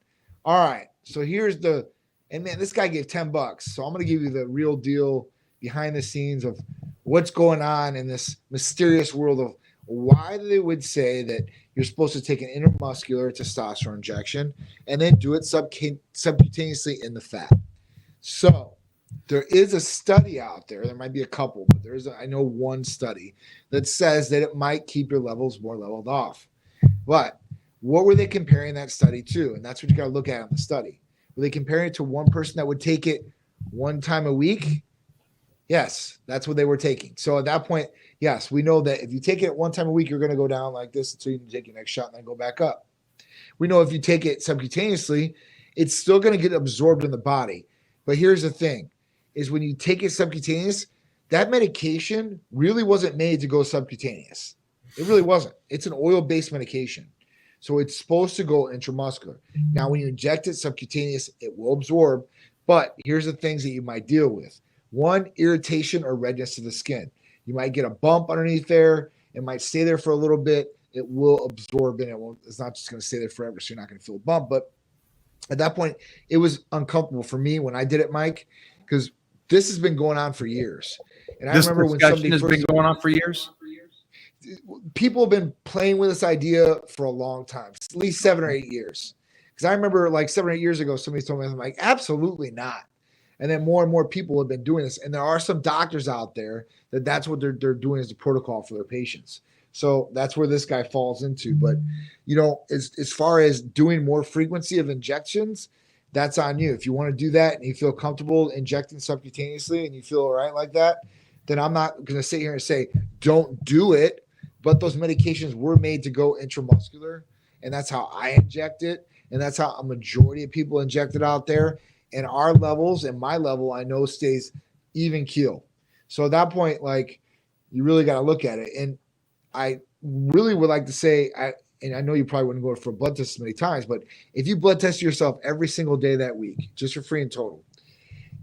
All right. So here's and man, this guy gave $10. So I'm going to give you the real deal behind the scenes of what's going on in this mysterious world of why they would say that you're supposed to take an intramuscular testosterone injection and then do it subcutaneously in the fat. So there is a study out there. There might be a couple, but I know one study that says that it might keep your levels more leveled off. But what were they comparing that study to? And that's what you got to look at in the study. Were they comparing it to one person that would take it one time a week? Yes, that's what they were taking. So at that point, yes, we know that if you take it one time a week, you're going to go down like this until you can take your next shot and then go back up. We know if you take it subcutaneously, it's still going to get absorbed in the body. But here's the thing, is when you take it subcutaneous, that medication really wasn't made to go subcutaneous. It really wasn't. It's an oil-based medication. So it's supposed to go intramuscular. Now, when you inject it subcutaneous, it will absorb. But here's the things that you might deal with. One, irritation or redness to the skin. You might get a bump underneath there. It might stay there for a little bit. It will absorb and it's not just going to stay there forever. So you're not going to feel a bump. But at that point, it was uncomfortable for me when I did it, Mike, because this has been going on for years. And I remember when somebody has been going on for years. People have been playing with this idea for a long time, at least 7 or 8 years. Because I remember like 7 or 8 years ago, somebody told me, I'm like, absolutely not. And then more and more people have been doing this. And there are some doctors out there that's what they're doing as a protocol for their patients. So that's where this guy falls into. But, as far as doing more frequency of injections, that's on you. If you want to do that and you feel comfortable injecting subcutaneously and you feel all right like that, then I'm not going to sit here and say, don't do it. But those medications were made to go intramuscular. And that's how I inject it. And that's how a majority of people inject it out there. And our levels and my level, I know, stays even keel. So at that point, like, you really got to look at it. And I really would like to say, and I know you probably wouldn't go for a blood test as many times, but if you blood test yourself every single day that week, just for free in total,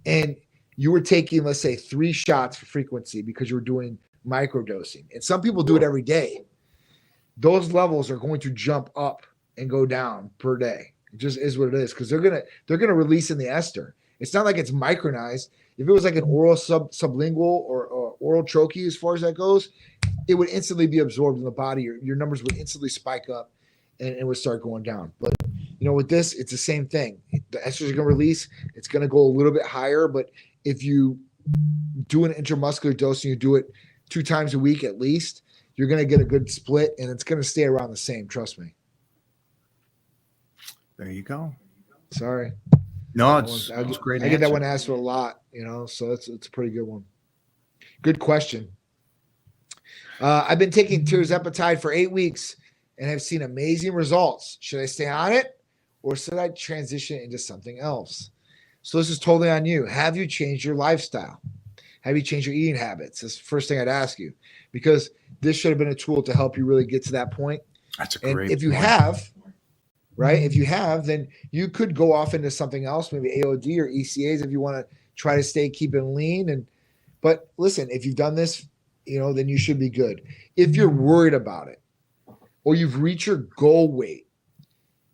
and you were taking, let's say, 3 shots for frequency because you were doing microdosing, and some people do it every day, those levels are going to jump up and go down per day. It just is what it is, because they're gonna release in the ester. It's not like it's micronized. If it was like an oral sublingual or oral troche, as far as that goes, it would instantly be absorbed in the body. Your numbers would instantly spike up and it would start going down. But with this, it's the same thing. The esters are going to release. It's going to go a little bit higher. But if you do an intramuscular dose and you do it 2 times a week at least, you're going to get a good split, and it's going to stay around the same. Trust me. There you go. Sorry. No, it's great. I get that one asked a lot, so it's a pretty good one. Good question. I've been taking tirzepatide for 8 weeks and have seen amazing results. Should I stay on it, or should I transition into something else? So this is totally on you. Have you changed your lifestyle? Have you changed your eating habits? That's the first thing I'd ask you, because this should have been a tool to help you really get to that point. That's a great point. If you have, right? If you have, then you could go off into something else, maybe AOD or ECAs if you want to try to keeping lean. But listen, if you've done this, then you should be good. If you're worried about it, or you've reached your goal weight,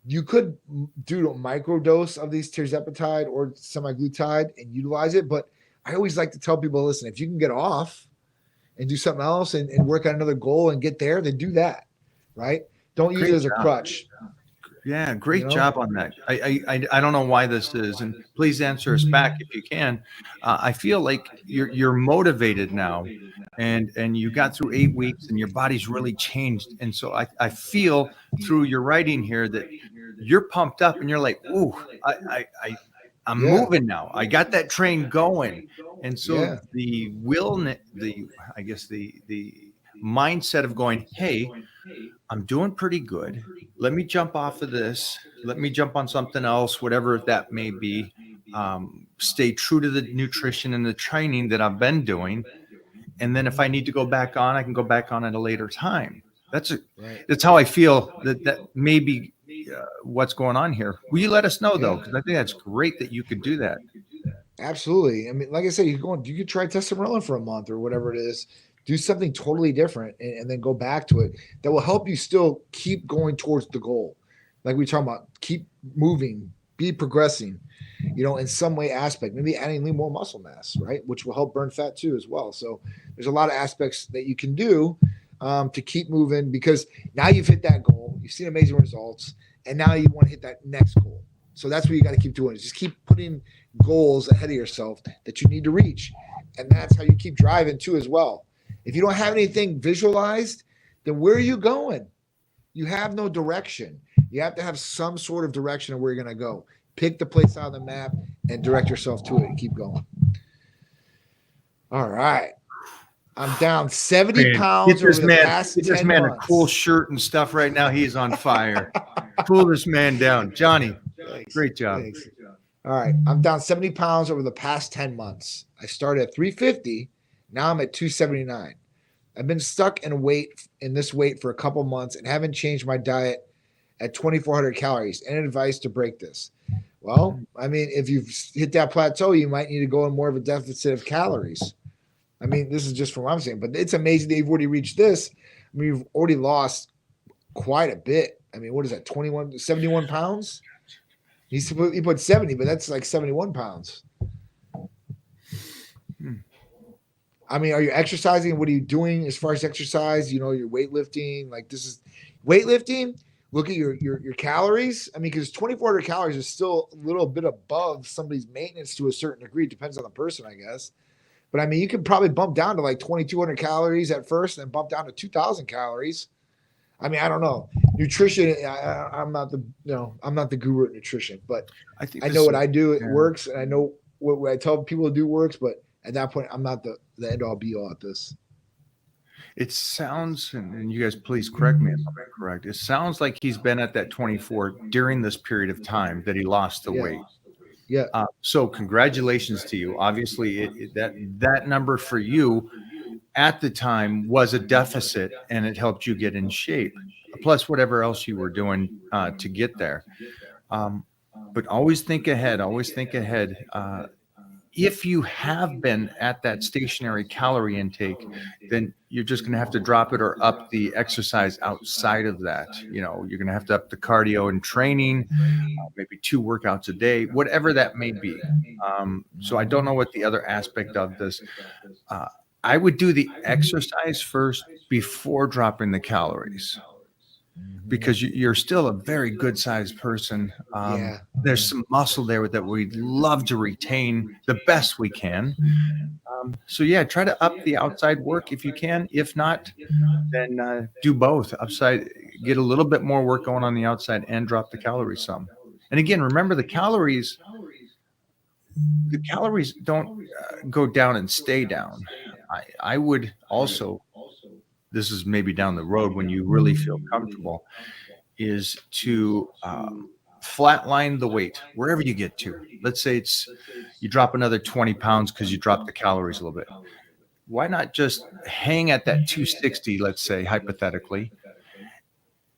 you could do a microdose of these tirzepatide or semaglutide and utilize it. But I always like to tell people, listen, if you can get off and do something else and work on another goal and get there, then do that, right? Don't use it as a crutch. Yeah, great job on that. I don't know why this is, and please answer us back if you can. I feel like you're motivated now, and you got through 8 weeks, and your body's really changed. And so I feel through your writing here that you're pumped up, and you're like, ooh, I'm moving now. I got that train going, and so the mindset of going, hey, I'm doing pretty good. Let me jump off of this Let me jump on something else, whatever that may be. Stay true to the nutrition and the training that I've been doing. And then if I need to go back on, I can go back on at a later time. That's how I feel that may be what's going on here. Will you let us know though? Because I think that's great that you could do that. Absolutely. I mean, like I said, you could try testosterone for a month or whatever it is. Do something totally different and then go back to it. That will help you still keep going towards the goal. Like we talk about, keep moving, be progressing, in some way aspect, maybe adding a little more muscle mass, right? Which will help burn fat too, as well. So there's a lot of aspects that you can do to keep moving, because now you've hit that goal, you've seen amazing results, and now you want to hit that next goal. So that's what you got to keep doing, is just keep putting goals ahead of yourself that you need to reach. And that's how you keep driving too, as well. If you don't have anything visualized, then where are you going? You have no direction. You have to have some sort of direction of where you're going to go. Pick the place on the map and direct yourself to it and keep going. All right. I'm down 70 pounds over the past 10 months. Get this man a cool shirt and stuff right now. He's on fire. Cool this man down. Johnny, great job. Thanks. All right. I'm down 70 pounds over the past 10 months. I started at 350. Now I'm at 279. I've been stuck in this weight for a couple months and haven't changed my diet at 2,400 calories. Any advice to break this? Well, I mean, if you've hit that plateau, you might need to go in more of a deficit of calories. I mean, this is just from what I'm saying, but it's amazing that you've already reached this. I mean, you've already lost quite a bit. I mean, what is that? 71 pounds? He put 70, but that's like 71 pounds. I mean, are you exercising? What are you doing as far as exercise? You're weightlifting. Like, this is weightlifting. Look at your calories. I mean, because 2,400 calories is still a little bit above somebody's maintenance to a certain degree. It depends on the person, I guess. But I mean, you can probably bump down to like 2,200 calories at first, and then bump down to 2,000 calories. I mean, I don't know. Nutrition. I'm not the guru at nutrition, but I know what I do. It works, and I know what I tell people to do works. But at that point, I'm not the end all be all at this. It sounds, and you guys please correct me if I'm incorrect, it sounds like he's been at that 24 during this period of time that he lost the weight. Yeah. So congratulations to you. Obviously, that number for you at the time was a deficit, and it helped you get in shape, plus whatever else you were doing to get there. But always think ahead. Always think ahead. If you have been at that stationary calorie intake, then you're just going to have to drop it or up the exercise outside of that. You're going to have to up the cardio and training, maybe 2 workouts a day, whatever that may be. So I don't know what the other aspect of this. I would do the exercise first before dropping the calories, because you're still a very good sized person. There's some muscle there that we'd love to retain the best we can. So yeah, try to up the outside work if you can. If not, then do both. Upside, get a little bit more work going on the outside and drop the calories some. And again, remember the calories don't go down and stay down. I would also, this is maybe down the road when you really feel comfortable, is to flatline the weight wherever you get to. Let's say you drop another 20 pounds because you dropped the calories a little bit. Why not just hang at that 260, let's say, hypothetically,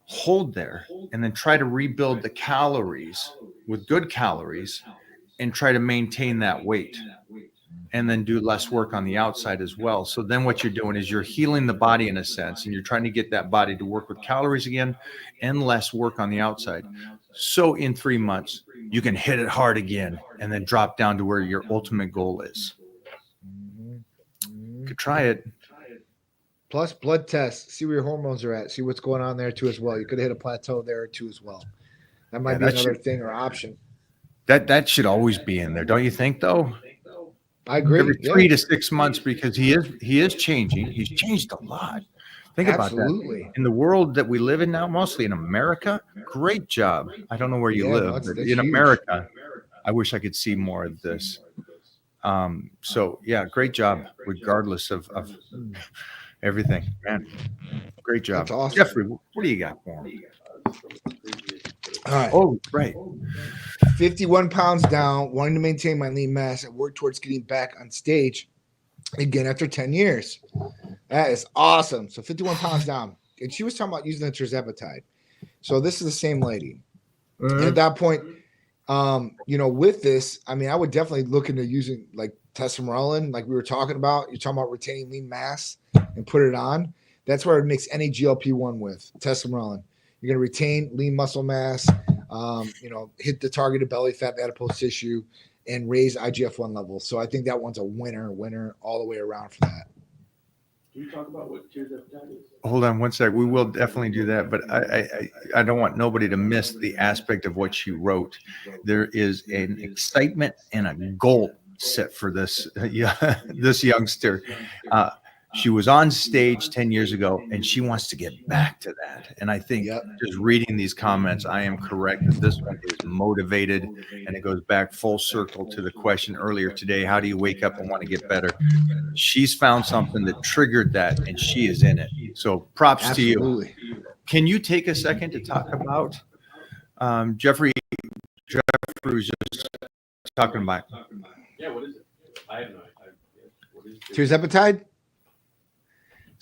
hold there, and then try to rebuild the calories with good calories and try to maintain that weight. And then do less work on the outside as well. So then what you're doing is you're healing the body in a sense, and you're trying to get that body to work with calories again and less work on the outside. So in 3 months, you can hit it hard again and then drop down to where your ultimate goal is. You could try it. Plus blood tests, see where your hormones are at, see what's going on there too as well. You could hit a plateau there too as well. That might be another thing or option. That should always be in there, don't you think, though? I agree. Every 3 to 6 months, because he is changing. He's changed a lot. Think about that. In the world that we live in now, mostly in America, great job. I don't know where you live, but in America, I wish I could see more of this. So yeah, great job, regardless of everything, man. Great job. That's awesome. Jeffrey, what do you got for him? All right. Oh, right. 51 pounds down, wanting to maintain my lean mass and work towards getting back on stage again after 10 years. That is awesome. So 51 pounds down. And she was talking about using the tirzepatide. So this is the same lady. And at that point, with this, I mean, I would definitely look into using like testosterone, like we were talking about. You're talking about retaining lean mass and put it on. That's where it makes any GLP-1 with testosterone. You're going to retain lean muscle mass, hit the targeted belly fat, adipose tissue, and raise IGF-1 levels. So I think that one's a winner all the way around for that. Can you talk about what tirzepatide is? Hold on one sec. We will definitely do that, but I don't want nobody to miss the aspect of what she wrote. There is an excitement and a goal set for this this youngster. She was on stage 10 years ago, and she wants to get back to that. And I think just reading these comments, I am correct that this one is motivated, and it goes back full circle to the question earlier today, how do you wake up and want to get better? She's found something that triggered that, and she is in it. So props to you. Can you take a second to talk about Jeffrey was just talking about? Yeah, what is it? I have no idea. What is Tirzepatide?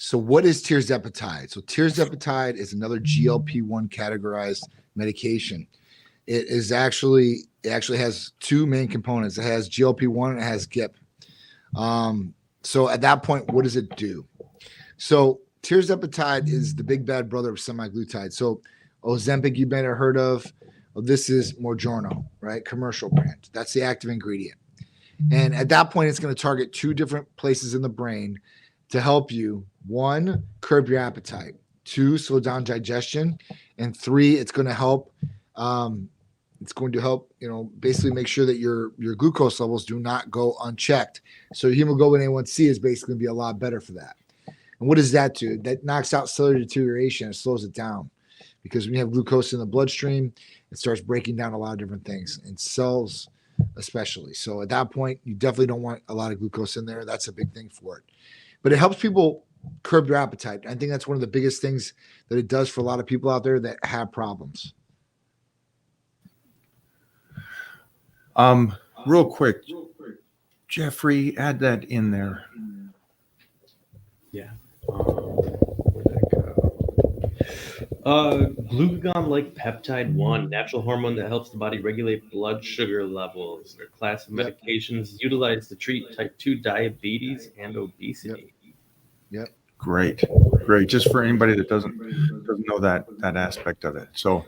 So what is tirzepatide? So tirzepatide is another GLP-1 categorized medication. It actually has two main components. It has GLP-1 and it has GIP. So at that point, what does it do? So tirzepatide is the big bad brother of semaglutide. So Ozempic, you may have heard of. Well, this is Mounjaro, right? Commercial brand. That's the active ingredient. And at that point, it's going to target two different places in the brain to help you. One, curb your appetite. Two, slow down digestion. And three, it's going to help. Basically make sure that your glucose levels do not go unchecked. So hemoglobin A1C is basically going to be a lot better for that. And what does that do? That knocks out cellular deterioration. It slows it down. Because when you have glucose in the bloodstream, it starts breaking down a lot of different things, and cells especially. So at that point, you definitely don't want a lot of glucose in there. That's a big thing for it. But it helps people curb their appetite. I think that's one of the biggest things that it does for a lot of people out there that have problems. Real quick, Jeffrey, add that in there. Yeah. Glucagon-like peptide 1, natural hormone that helps the body regulate blood sugar levels. They're a class of medications utilized to treat type 2 diabetes and obesity. Yep. Great. Just for anybody that doesn't know that aspect of it. So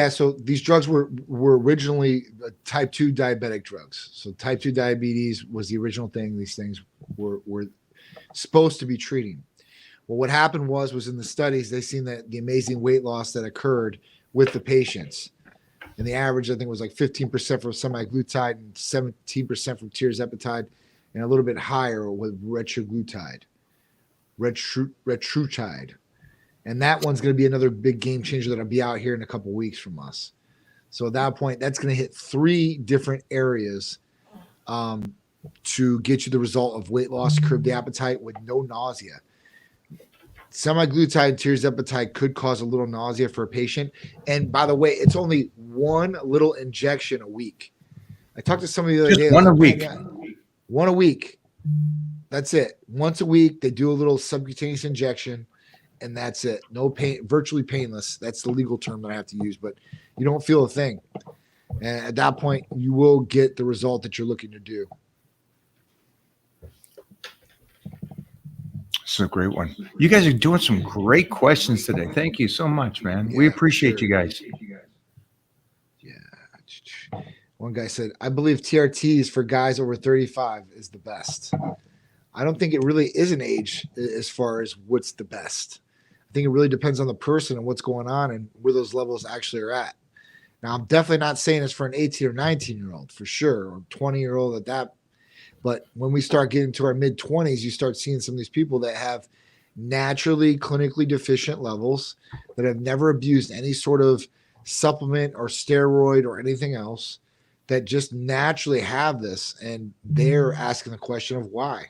so these drugs were originally type 2 diabetic drugs. So type 2 diabetes was the original thing these things were supposed to be treating. Well, what happened was in the studies, they seen that the amazing weight loss that occurred with the patients. And the average, I think, was like 15% from semaglutide and 17% from tirzepatide, and a little bit higher with retatrutide. And that one's going to be another big game changer that'll be out here in a couple of weeks from us. So at that point, that's going to hit 3 different areas to get you the result of weight loss, curb the appetite with no nausea. Semaglutide, tirzepatide could cause a little nausea for a patient. And by the way, it's only one little injection a week. I talked to somebody the other day. One a week. One a week. That's it. Once a week, they do a little subcutaneous injection, and that's it. No pain, virtually painless. That's the legal term that I have to use, but you don't feel a thing. And at that point, you will get the result that you're looking to do. It's a great one. You guys are doing some great questions today. Thank you so much, man. We appreciate you guys. Yeah. One guy said, I believe TRTs for guys over 35 is the best. I don't think it really is an age as far as what's the best. I think it really depends on the person and what's going on and where those levels actually are at. Now, I'm definitely not saying it's for an 18 or 19-year-old for sure, or 20-year-old at that. But when we start getting to our mid-20s, you start seeing some of these people that have naturally clinically deficient levels that have never abused any sort of supplement or steroid or anything else that just naturally have this. And they're asking the question of why.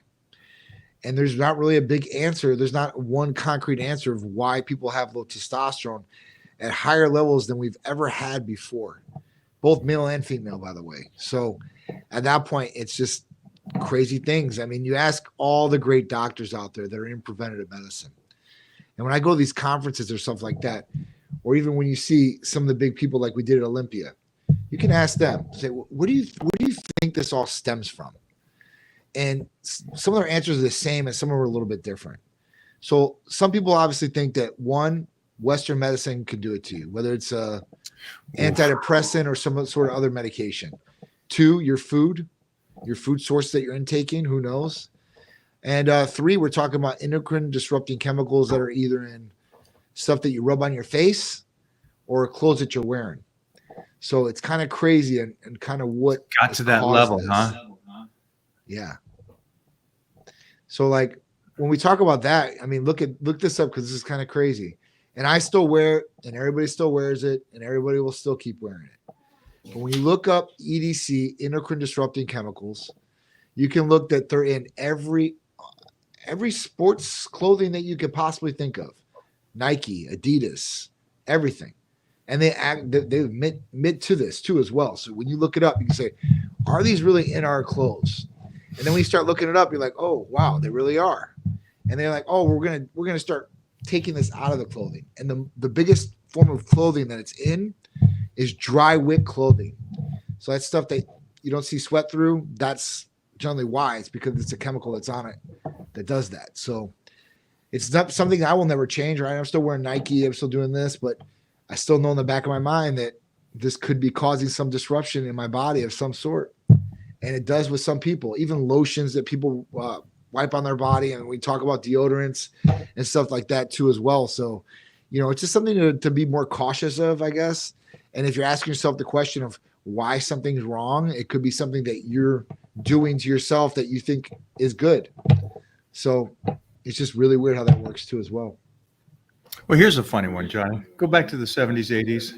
And there's not really a big answer. There's not one concrete answer of why people have low testosterone. at higher levels than we've ever had before, both male and female, by the way. So at that point, it's just crazy things. I mean, you ask all the great doctors out there that are in preventative medicine. And when I go to these conferences or stuff like that, or even when you see some of the big people like we did at Olympia, you can ask them, say, where do you think this all stems from? And some of their answers are the same and some of them are a little bit different. So some people obviously think that one, Western medicine could do it to you, whether it's a antidepressant or some sort of other medication. Two, your food source that you're intaking, who knows? And three, we're talking about endocrine disrupting chemicals that are either in stuff that you rub on your face or clothes that you're wearing. So it's kind of crazy and kind of what got to that level, huh? Yeah. So like when we talk about that, I mean, look this up because this is kind of crazy. And I still wear it, and everybody still wears it, and everybody will still keep wearing it. But when you look up EDC, endocrine disrupting chemicals, you can look that they're in every sports clothing that you could possibly think of. Nike, Adidas, everything. And they admit to this too as well. So when you look it up, you can say, are these really in our clothes? And then when you start looking it up, you're like, oh wow, they really are. And they're like, oh, we're gonna start taking this out of the clothing. And the biggest form of clothing that it's in is dry wick clothing. So that's stuff that you don't see sweat through. That's generally why. It's because it's a chemical that's on it that does that. So it's not something I will never change, right? I'm still wearing Nike. I'm still doing this, but I still know in the back of my mind that this could be causing some disruption in my body of some sort. And it does with some people, even lotions that people wipe on their body. And we talk about deodorants and stuff like that too as well. So, it's just something to be more cautious of, I guess. And if you're asking yourself the question of why something's wrong, it could be something that you're doing to yourself that you think is good. So it's just really weird how that works too as well. Well, here's a funny one, Johnny. Go back to the 70s, 80s.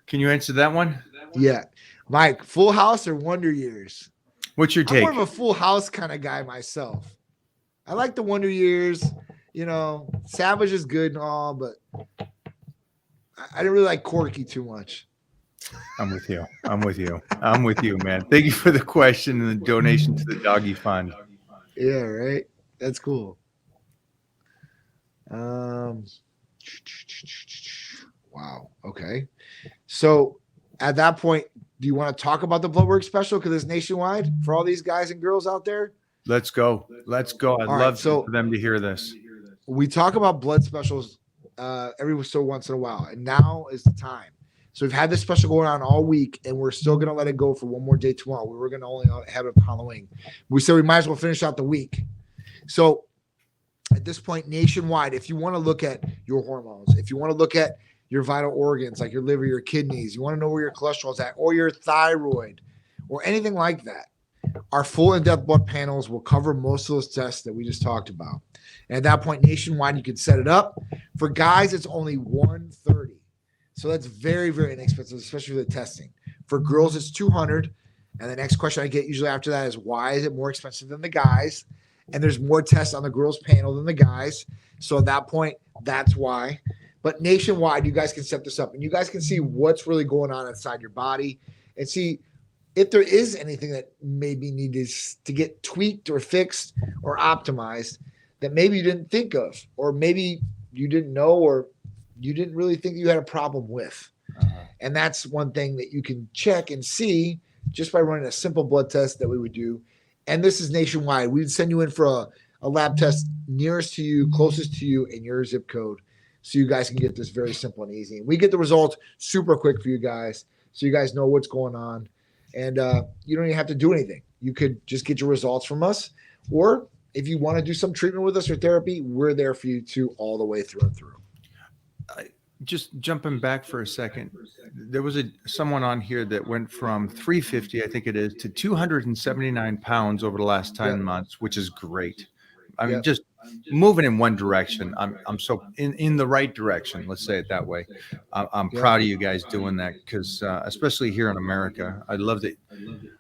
Can you answer that one? Yeah. Mike, Full House or Wonder Years? What's your take? I'm more of a Full House kind of guy myself. I like the Wonder Years. Savage is good and all, but I didn't really like Corky too much. I'm with you, man. Thank you for the question and the donation to the doggy fund. Yeah, right. That's cool. Wow. Okay. So at that point, do you want to talk about the blood work special? Because it's nationwide for all these guys and girls out there. Let's go. I'd love for them to hear this. We talk about blood specials every so once in a while, and now is the time. So we've had this special going on all week, and we're still going to let it go for one more day tomorrow. We were going to only have it for Halloween. We said we might as well finish out the week. So at this point, nationwide, if you want to look at your hormones, if you want to look at your vital organs like your liver, your kidneys, you want to know where your cholesterol is at, or your thyroid, or anything like that, our full in-depth blood panels will cover most of those tests that we just talked about. And at that point, nationwide, you can set it up. For guys, it's only $130. So that's very, very inexpensive, especially for the testing. For girls, it's $200. And the next question I get usually after that is, why is it more expensive than the guys? And there's more tests on the girls' panel than the guys. So at that point, that's why. But nationwide, you guys can set this up. And you guys can see what's really going on inside your body and see if there is anything that maybe needed to get tweaked or fixed or optimized that maybe you didn't think of, or maybe you didn't know, or you didn't really think you had a problem with. And that's one thing that you can check and see just by running a simple blood test that we would do. And this is nationwide. We'd send you in for a lab test nearest to you, closest to you in your zip code, so you guys can get this very simple and easy. And we get the results super quick for you guys, so you guys know what's going on. And you don't even have to do anything. You could just get your results from us. Or if you want to do some treatment with us or therapy, we're there for you too, all the way through and through. Just jumping back for a second, there was someone on here that went from 350, I think it is, to 279 pounds over the last 10 months, which is great. I mean, just moving in one direction. I'm so in the right direction. Let's say it that way. I'm proud of you guys doing that, because especially here in America, I love that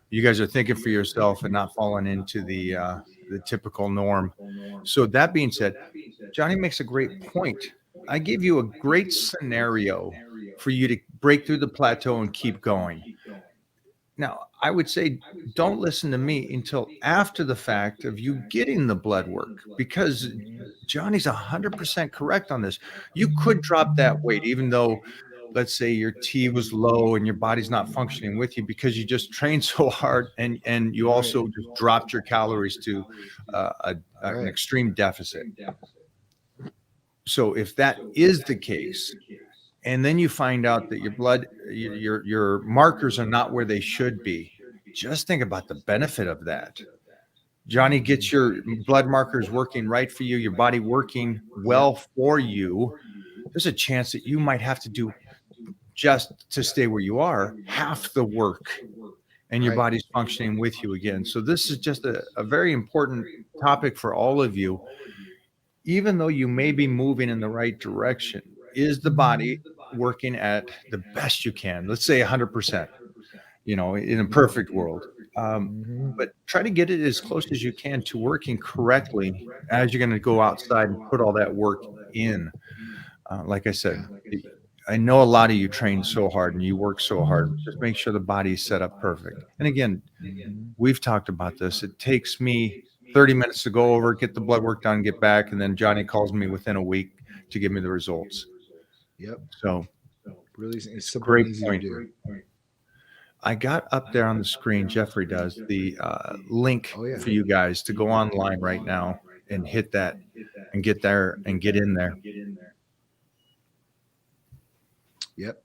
you guys are thinking for yourself and not falling into the typical norm. So that being said, Johnny makes a great point. I gave you a great scenario for you to break through the plateau and keep going. Now, I would say don't listen to me until after the fact of you getting the blood work, because Johnny's 100% correct on this. You could drop that weight, even though, let's say, your T was low and your body's not functioning with you because you just trained so hard, and you also just dropped your calories to an extreme deficit. So if that is the case, and then you find out that your markers are not where they should be, just think about the benefit of that. Johnny gets your blood markers working right for you, your body working well for you. There's a chance that you might have to do, just to stay where you are, half the work, and your body's functioning with you again. So this is just a very important topic for all of you. Even though you may be moving in the right direction, is the body working at the best you can? Let's say 100%, in a perfect world. But try to get it as close as you can to working correctly as you're going to go outside and put all that work in. Like I said, I know a lot of you train so hard and you work so hard. Just make sure the body's set up perfect. And again, we've talked about this. It takes me 30 minutes to go over, get the blood work done, get back, and then Johnny calls me within a week to give me the results. Yep. So really, it's a great point. I got up there on the screen, Jeffrey does, the link for you guys to go online right now and hit that and get there and get in there. Yep.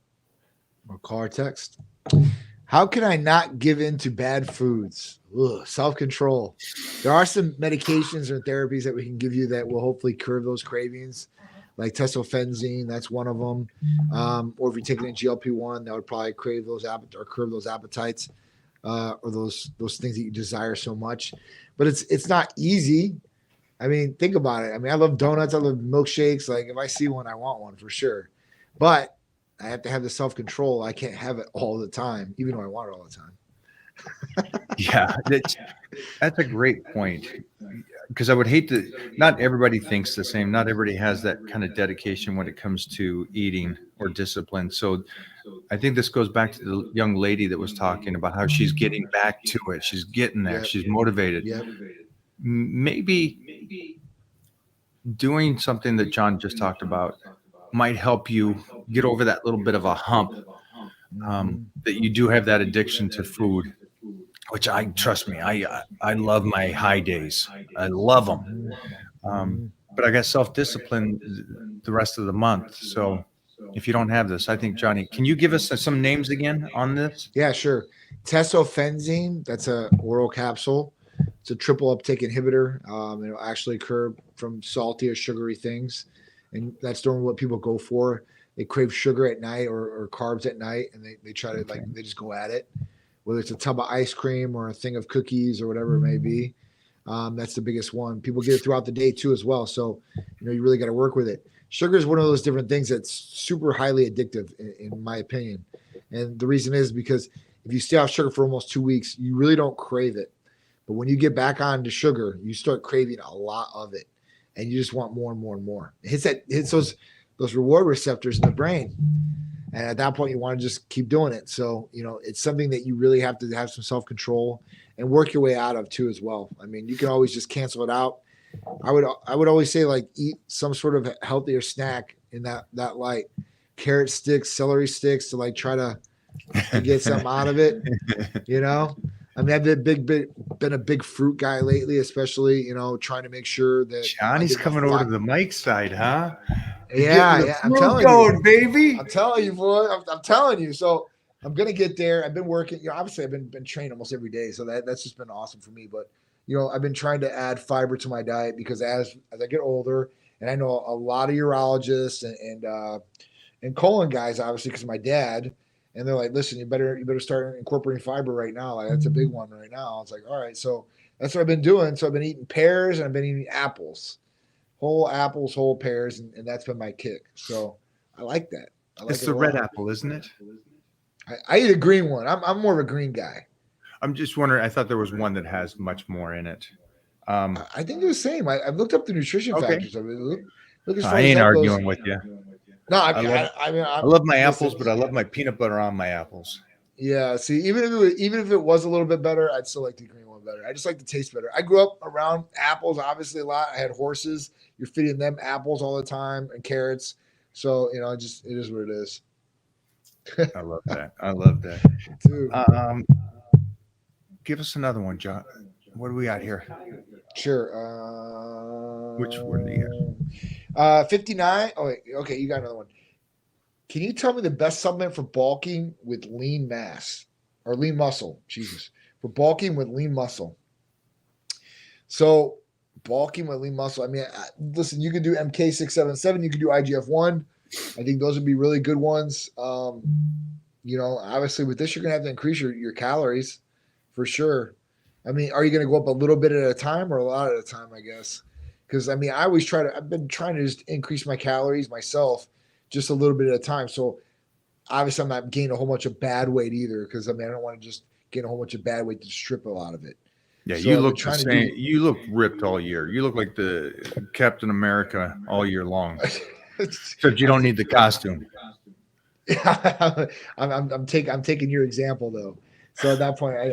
Or call or text. How can I not give in to bad foods? Self-control. There are some medications or therapies that we can give you that will hopefully curb those cravings, like testosterone. That's one of them. Or if you're taking a GLP-1, that would probably curb those appetites, or those things that you desire so much. But it's not easy. I mean, think about it. I mean, I love donuts. I love milkshakes. Like, if I see one, I want one for sure. But I have to have the self-control. I can't have it all the time, even though I want it all the time. Yeah, that's a great point, because I would hate to, not everybody thinks the same. Not everybody has that kind of dedication when it comes to eating or discipline. So I think this goes back to the young lady that was talking about how she's getting back to it. She's getting there. She's motivated. Maybe doing something that John just talked about might help you get over that little bit of a hump, that you do have that addiction to food, which trust me, I love my high days. I love them. But I got self-discipline the rest of the month. So if you don't have this, I think, Johnny, can you give us some names again on this? Yeah, sure. Testosterone, that's a oral capsule. It's a triple uptake inhibitor. It'll actually curb from salty or sugary things. And that's normally what people go for. They crave sugar at night or carbs at night, and they try to they just go at it. Whether it's a tub of ice cream or a thing of cookies or whatever it may be. That's the biggest one. People get it throughout the day too as well. So, you really got to work with it. Sugar is one of those different things that's super highly addictive, in my opinion. And the reason is because if you stay off sugar for almost 2 weeks, you really don't crave it. But when you get back on to sugar, you start craving a lot of it. And you just want more and more and more. It hits those reward receptors in the brain. And at that point, you want to just keep doing it. So, it's something that you really have to have some self-control and work your way out of too as well. I mean, you can always just cancel it out. I would always say, like, eat some sort of healthier snack in that light. Carrot sticks, celery sticks, to like try to get something out of it. I mean, I've been a big fruit guy lately, especially, trying to make sure that Johnny's coming over to the mic side, huh? Yeah, I'm telling you, baby. I'm telling you, boy. I'm telling you. So I'm gonna get there. I've been working. Obviously, I've been training almost every day, so that's just been awesome for me. But I've been trying to add fiber to my diet because as I get older, and I know a lot of urologists and colon guys, obviously, because of my dad. And they're like, listen, you better start incorporating fiber right now. Like, that's a big one right now. I was like, all right. So that's what I've been doing. So I've been eating pears and I've been eating apples, whole pears. And that's been my kick. So I like that. It's the red apple, isn't it? I eat a green one. I'm more of a green guy. I'm just wondering. I thought there was one that has much more in it. I think they're the same. I've looked up the nutrition factors of it. It Look as I far as ain't that goes. arguing with you. No, I mean, I love my listen, apples, but I love my peanut butter on my apples. Yeah, see, even if it was a little bit better, I'd still like the green one better. I just like the taste better. I grew up around apples, obviously a lot. I had horses. You're feeding them apples all the time and carrots. So it is what it is. I love that. I love that. Dude, Give us another one, John. What do we got here? sure. Which one do you have? 59. Oh, wait. Okay, you got another one. Can you tell me the best supplement for bulking with lean mass or lean muscle? Jesus, for bulking with lean muscle. So bulking with lean muscle. I mean, listen, you can do MK677. You can do IGF-1. I think those would be really good ones. Obviously with this, you're going to have to increase your calories for sure. I mean, are you going to go up a little bit at a time or a lot at a time, I guess? Because, I mean, I've been trying to just increase my calories myself just a little bit at a time. So obviously I'm not gaining a whole bunch of bad weight either because, I mean, I don't want to just gain a whole bunch of bad weight to strip a lot of it. Yeah, So you I've look been the trying to same. You look ripped all year. You look like the Captain America all year long. Except you don't need the costume. I'm taking your example though. So at that point, I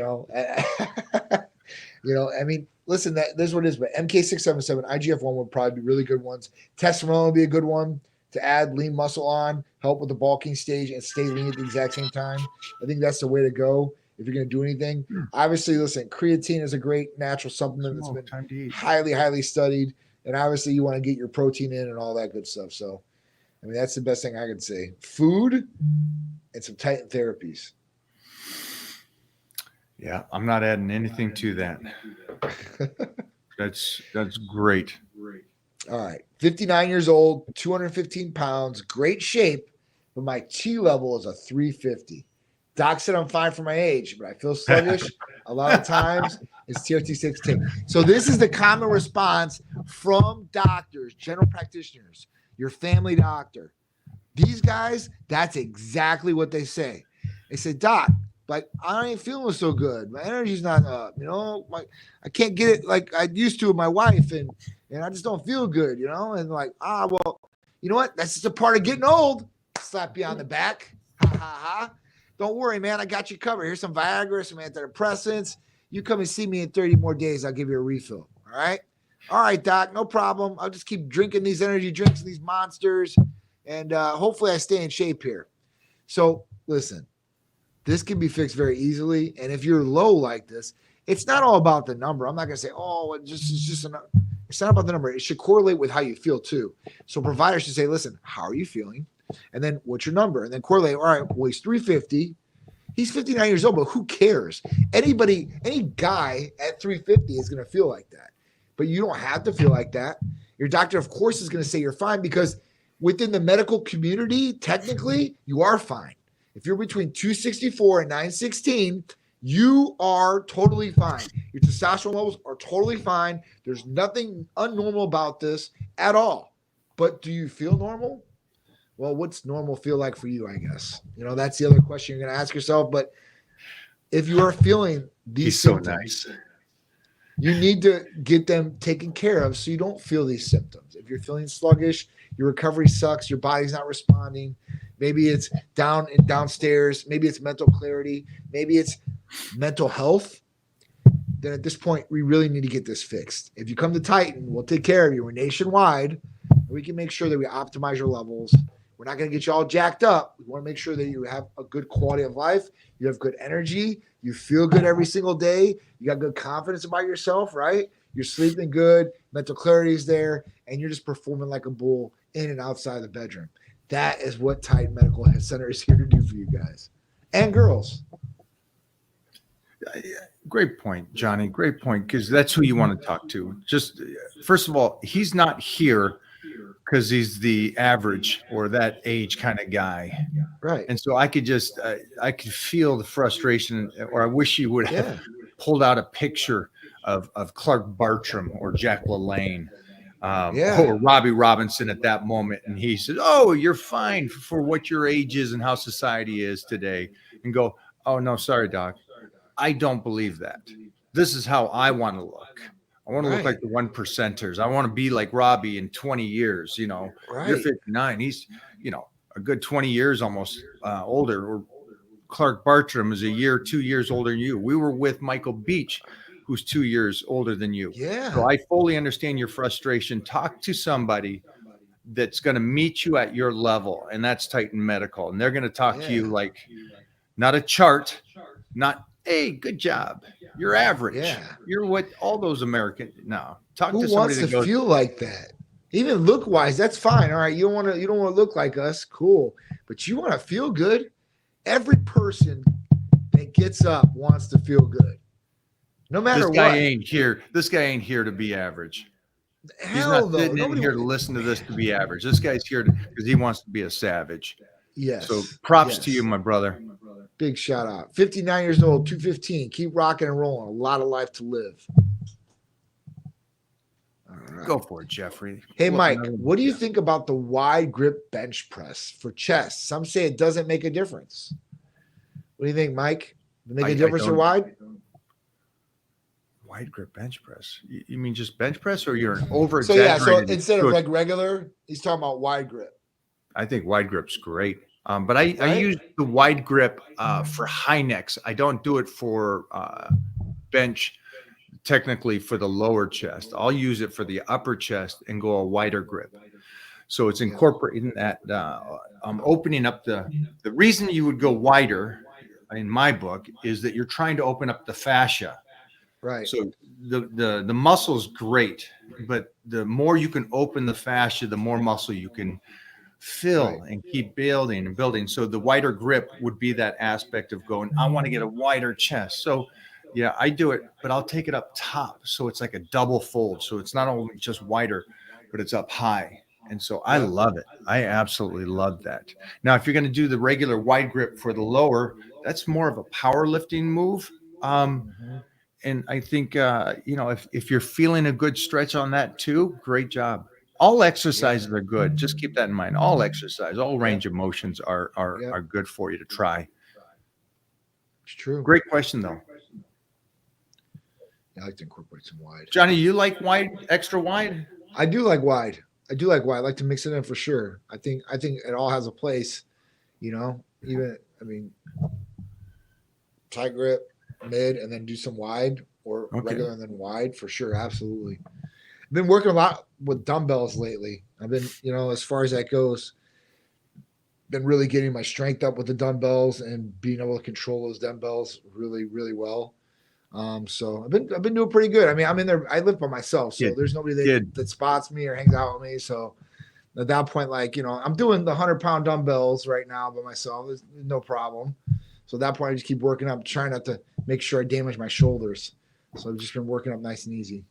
mean, listen, that's what it is. But MK677, IGF-1 would probably be really good ones. Testosterone would be a good one to add lean muscle on, help with the bulking stage, and stay lean at the exact same time. I think that's the way to go if you're going to do anything. Obviously, listen, creatine is a great natural supplement that's been highly, highly studied. And obviously, you want to get your protein in and all that good stuff. So, I mean, that's the best thing I could say. Food and some Titan therapies. Yeah, I'm not adding anything to that. That's great. All right. 59 years old, 215 pounds, great shape, but my T level is a 350. Doc said I'm fine for my age, but I feel sluggish. A lot of times it's TRT6 So this is the common response from doctors, general practitioners, your family doctor. These guys, that's exactly what they say. They say, Doc, like I ain't feeling so good. My energy's not up. I can't get it like I used to with my wife, and I just don't feel good. And like well, you know what? That's just a part of getting old. Slap you on the back. Ha ha ha. Don't worry, man. I got you covered. Here's some Viagra, some antidepressants. You come and see me in 30 more days. I'll give you a refill. All right. All right, Doc. No problem. I'll just keep drinking these energy drinks and these monsters, and hopefully I stay in shape here. So listen. This can be fixed very easily. And if you're low like this, it's not all about the number. I'm not going to say, it's not about the number. It should correlate with how you feel too. So providers should say, listen, how are you feeling? And then what's your number? And then correlate, all right, well, he's 350. He's 59 years old, but who cares? Any guy at 350 is going to feel like that. But you don't have to feel like that. Your doctor, of course, is going to say you're fine because within the medical community, technically, you are fine. If you're between 264 and 916, you are totally fine. Your testosterone levels are totally fine. There's nothing unnormal about this at all. But do you feel normal? Well, what's normal feel like for you, I guess? That's the other question you're going to ask yourself. But if you are feeling these symptoms, so nice. You need to get them taken care of so you don't feel these symptoms. If you're feeling sluggish, your recovery sucks, your body's not responding, maybe it's downstairs, maybe it's mental clarity, maybe it's mental health, then at this point, we really need to get this fixed. If you come to Titan, we'll take care of you. We're nationwide. And we can make sure that we optimize your levels. We're not going to get you all jacked up. We want to make sure that you have a good quality of life. You have good energy. You feel good every single day. You got good confidence about yourself, right? You're sleeping good. Mental clarity is there. And you're just performing like a bull in and outside the bedroom. That is what Titan Medical Center is here to do for you guys and girls. Great point, Johnny. Great point, because that's who you want to talk to. Just first of all, he's not here because he's the average or that age kind of guy, right? And so I could feel the frustration, or I wish you would have pulled out a picture of Clark Bartram or Jack LaLanne. Or Robbie Robinson at that moment, and he says, "Oh, you're fine for what your age is and how society is today," and go, "Oh no, sorry, Doc, I don't believe that. This is how I want to look. I want to look Right. like the 1%ers. I want to be like Robbie in 20 years. You know, you're Right. 59. He's, you know, a good 20 years almost older. Or Clark Bartram is a year, 2 years older than you. We were with Michael Beach, who's 2 years older than you. Yeah. So I fully understand your frustration. Talk to somebody that's going to meet you at your level, and that's Titan Medical. And they're going to talk to you Yeah. like not a chart, not, hey, good job. You're average. Yeah. You're what all those American. No, talk Who to somebody wants that to goes, feel like that? Even look wise, that's fine. All right. You don't want to look like us. Cool. But you want to feel good. Every person that gets up wants to feel good. No matter this guy what. ain't here. This guy ain't here to be average. He's Hell not no. sitting in Nobody here to listen to this to be average. This guy's here because he wants to be a savage. Yes. So props Yes. to you, my brother. Big shout out. 59 years old, 215. Keep rocking and rolling. A lot of life to live. All right. Go for it, Jeffrey. Hey, Look, Mike, another- what do you think about the wide grip bench press for chest? Some say it doesn't make a difference. What do you think, Mike? Does it make I a difference or don't- wide? Wide grip bench press. You mean just bench press, or you're an over So yeah, so exaggerated? instead of like regular, he's talking about wide grip. I think wide grip's great. But I Right? use the wide grip for high necks. I don't do it for bench, technically for the lower chest. I'll use it for the upper chest and go a wider grip. So it's incorporating that, opening up the reason you would go wider in my book is that you're trying to open up the fascia. Right. So the muscle's great, but the more you can open the fascia, the more muscle you can fill and keep building and building. So the wider grip would be that aspect of going, I want to get a wider chest. So yeah, I do it, but I'll take it up top. So it's like a double fold. So it's not only just wider, but it's up high. And so I love it. I absolutely love that. Now, if you're going to do the regular wide grip for the lower, that's more of a powerlifting move. And I think, if you're feeling a good stretch on that too, great job. All exercises are good. Just keep that in mind. All exercise, all range of motions are good for you to try. It's true. Great question, though. I like to incorporate some wide. Johnny, you like wide, extra wide? I do like wide. I like to mix it in for sure. I think it all has a place, even, tight grip, mid, and then do some wide or regular and then wide for sure. Absolutely. I've been working a lot with dumbbells lately. I've been, as far as that goes, been really getting my strength up with the dumbbells and being able to control those dumbbells really, really well. So I've been doing pretty good. I'm in there. I live by myself, so there's nobody that spots me or hangs out with me. So at that point, I'm doing the 100-pound dumbbells right now by myself. There's no problem. So at that point, I just keep working up, trying not to make sure I damage my shoulders. So I've just been working up nice and easy.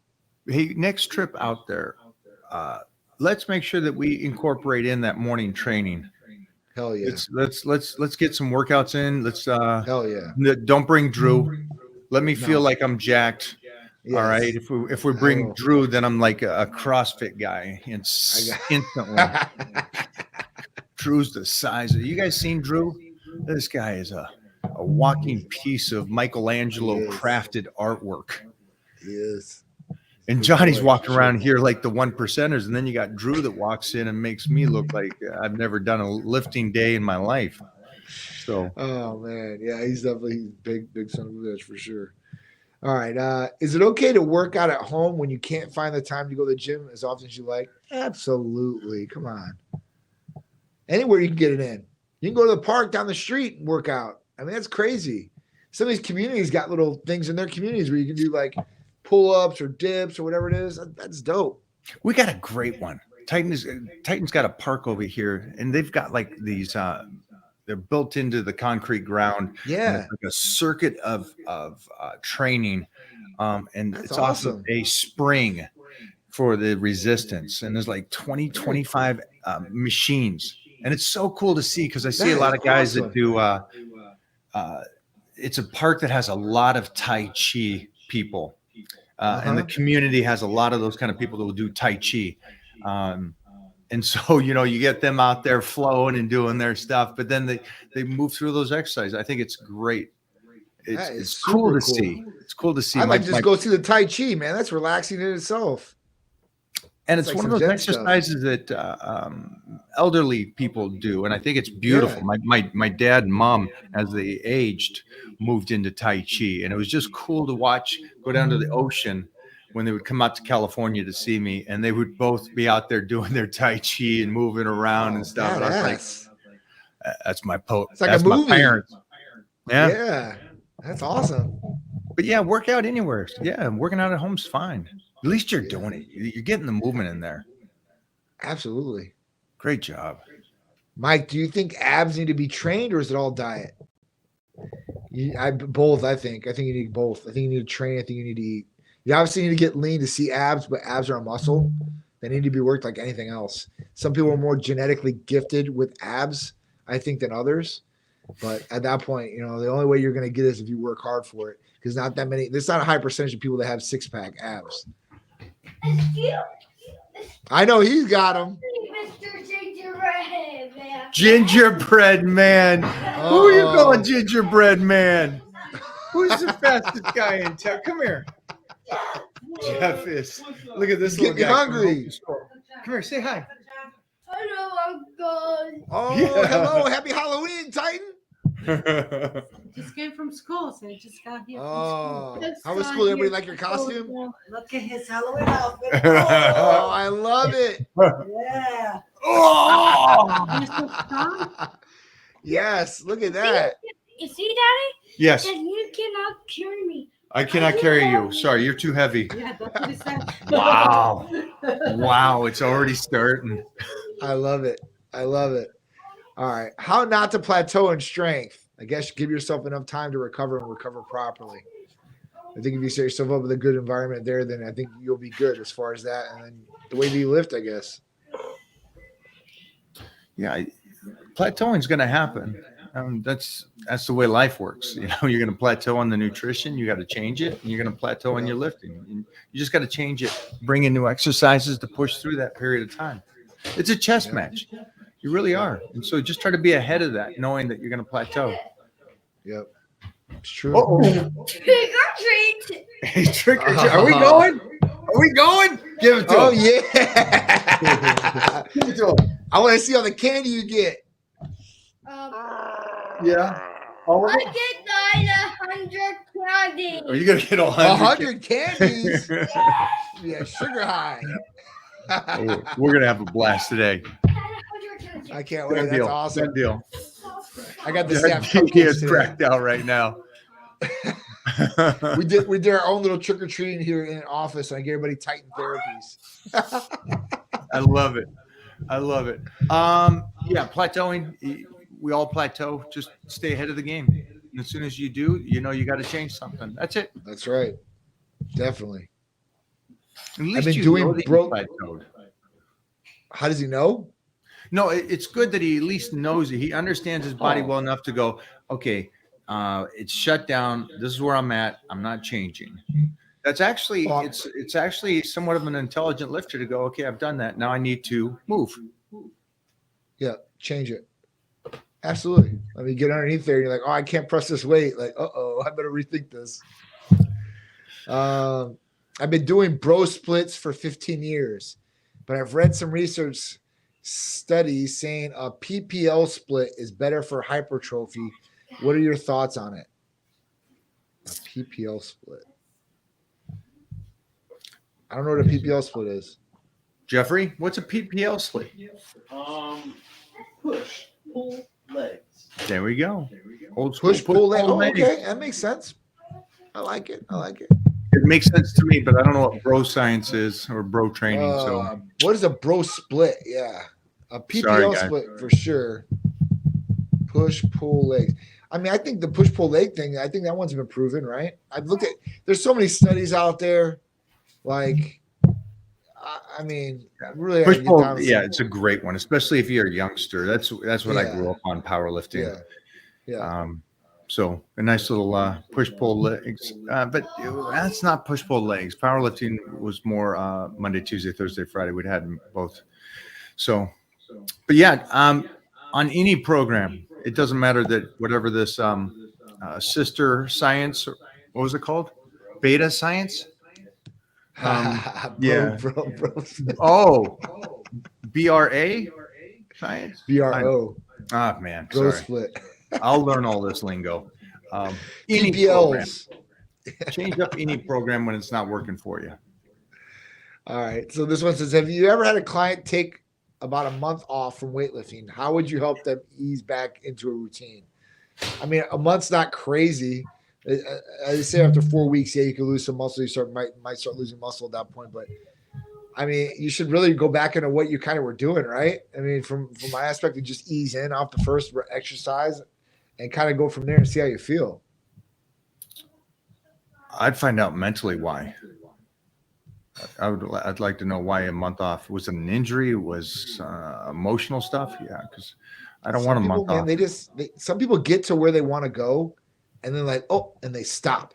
Hey, next trip out there, let's make sure that we incorporate in that morning training. Hell yeah. Let's get some workouts in. Let's hell yeah. Don't bring Drew. Let me feel like I'm jacked. Yes. All right. If we bring Drew, then I'm like a CrossFit guy instantly. Drew's the size of you guys seen Drew? This guy is a walking piece of Michelangelo crafted artwork. He is. And Johnny's walking around here like the 1%ers, and then you got Drew that walks in and makes me look like I've never done a lifting day in my life. So, oh man, yeah, he's definitely big son of a bitch for sure. All right, is it okay to work out at home when you can't find the time to go to the gym as often as you like? Absolutely. Come on, anywhere you can get it in. You can go to the park down the street and work out. That's crazy. Some of these communities got little things in their communities where you can do like pull-ups or dips or whatever it is. That's dope. We got a great one. Titan's got a park over here, and they've got like these. They're built into the concrete ground. Yeah, like a circuit of training, and that's it's also a spring for the resistance. And there's like 25 machines, and it's so cool to see because I see a lot of guys that do. It's a park that has a lot of Tai Chi people. And the community has a lot of those kind of people that will do Tai Chi. And so, you get them out there flowing and doing their stuff, but then they move through those exercises. I think it's great. That is it's cool to super cool. see. It's cool to see. I'd like to just go see the Tai Chi, man. That's relaxing in itself. And It's it's like one some of those Zen stuff. exercises that elderly people do, and I think it's beautiful. My dad and mom, as they aged, moved into Tai Chi, and it was just cool to watch go down to the ocean when they would come out to California to see me, and they would both be out there doing their Tai Chi and moving around and stuff. And I was like, Badass. that's my It's like that's a movie. my parents. Yeah. Yeah, that's awesome. But yeah, work out anywhere. Yeah, working out at home's fine. At least you're doing it. You're getting the movement in there. Absolutely. Great job. Mike, do you think abs need to be trained or is it all diet? Both, I think. I think you need both. I think you need to train. I think you need to eat. You obviously need to get lean to see abs, but abs are a muscle. They need to be worked like anything else. Some people are more genetically gifted with abs, I think, than others. But at that point, the only way you're going to get it is if you work hard for it. Because there's not a high percentage of people that have six-pack abs. I know he's got them. Mr. Gingerbread Man. Gingerbread man. Who are you calling gingerbread man? Who's the fastest guy in town? Come here. Jeff is. Look at this little Get me guy. hungry. Come here, say hi. Hello, Uncle. Oh, Yeah. hello. Happy Halloween, Titan. Just came from school, so I just got here. Oh, From how was school? Everybody like your costume? Look at his Halloween outfit. Oh, I love it. Yeah. Oh! You're so strong. Yes, look at that. You see, Daddy? Yes, That you cannot carry me. I cannot carry you. Sorry, you're too heavy. Yeah, that's what he said. Wow. Wow, it's already starting. I love it. I love it. All right. How not to plateau in strength? I guess give yourself enough time to recover and recover properly. I think if you set yourself up with a good environment there, then I think you'll be good as far as that. And then the way that you lift, I guess. Yeah, plateauing is going to happen. That's the way life works. You're going to plateau on the nutrition. You got to change it. And you're going to plateau on your lifting. And you just got to change it. Bring in new exercises to push through that period of time. It's a chess match. You really are. And so just try to be ahead of that, knowing that you're going to plateau. Yep. It's true. Trick or treat. Hey, trick or treat. Are we going? Are we going? Give it to Oh, him. yeah. Give it to him. I want to see all the candy you get. Yeah. All of I it? get 900 candy. Are you going to get 100? 100 candies. Yeah, sugar high. We're going to have a blast today. 900 candy. I can't wait. Good That's deal. awesome. Good deal. I got the He staff is cupcakes today. cracked out right now. We did our own little trick or treating here in an office, and I gave everybody Titan therapies. I love it. I love it. Yeah, plateauing. We all plateau. Just stay ahead of the game. And as soon as you do, you got to change something. That's it. That's right. Definitely. At least been you doing know that you broke- plateaued. How does he know? No, it's good that he at least knows it. He understands his body well enough to go, okay, it's shut down. This is where I'm at. I'm not changing. That's actually it's actually somewhat of an intelligent lifter to go, okay, I've done that. Now I need to move. Yeah, change it. Absolutely. I mean, get underneath there, and you're like, oh, I can't press this weight. Like, I better rethink this. I've been doing bro splits for 15 years, but I've read some research studies saying a PPL split is better for hypertrophy. What are your thoughts on it? A PPL split. I don't know what a PPL split is. Jeffrey, what's a PPL split? Push, pull, legs. There we go. Old school Push, pull, leg. Oh, leg. okay. That makes sense. I like it. It makes sense to me, but I don't know what bro science is or bro training. So What is a bro split? Yeah. A PPL Sorry, guys. split for sure. Push, pull, legs. I mean, I think the push, pull, leg thing, I think that one's been proven, right? I've looked at, there's so many studies out there. Like, I mean, really, push I get pull, down to yeah, some- it's a great one, especially if you're a youngster. That's what I Yeah. grew up on, powerlifting. Yeah. So a nice little push pull legs, but that's not push pull legs. Powerlifting was more Monday, Tuesday, Thursday, Friday. We'd had them both. So, but yeah, on any program, it doesn't matter that whatever this sister science. What was it called? Beta science. Yeah. bro. Oh, BRA science. BRO, Ah, man, bro sorry. split. I'll learn all this lingo. Any program. TPLs. Change up any program when it's not working for you. All right. So this one says, have you ever had a client take about a month off from weightlifting? How would you help them ease back into a routine? I mean, a month's not crazy. I say after 4 weeks, yeah, you can lose some muscle. You might start losing muscle at that point. But I mean, you should really go back into what you kind of were doing, right? I mean, from my aspect, just ease in off the first exercise and kind of go from there and see how you feel. I'd find out mentally why. I'd like to know why a month off. Was it an injury? Was emotional stuff? Yeah, because I don't want a month off. Some people get to where they want to go, and then and they stop,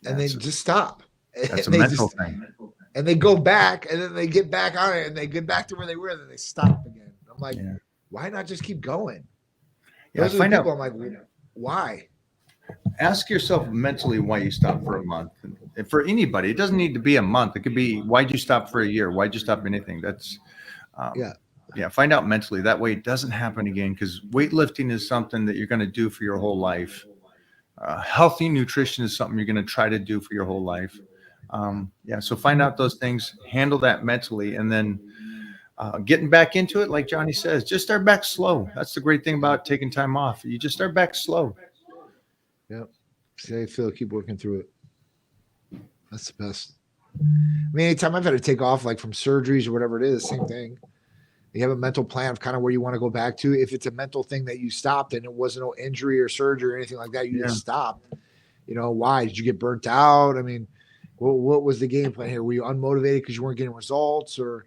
and they just stop. That's a mental thing. And they go back, and then they get back on it, and they get back to where they were, and then they stop again. I'm like, why not just keep going? Yeah, Those are the people I'm like, why? Ask yourself mentally why you stopped for a month. And for anybody, it doesn't need to be a month. It could be, why'd you stop for a year? Why'd you stop anything? That's, find out mentally. That way it doesn't happen again, because weightlifting is something that you're going to do for your whole life. Healthy nutrition is something you're going to try to do for your whole life. So find out those things, handle that mentally, and then getting back into it, like Johnny says, just start back slow. That's the great thing about taking time off. You just start back slow. Yep. See how you feel. Keep working through it. That's the best. I mean, anytime I've had to take off, like from surgeries or whatever it is, same thing. You have a mental plan of kind of where you want to go back to. If it's a mental thing that you stopped and it wasn't no injury or surgery or anything like that, you just stopped. Why? Did you get burnt out? I mean, what was the game plan here? Were you unmotivated because you weren't getting results, or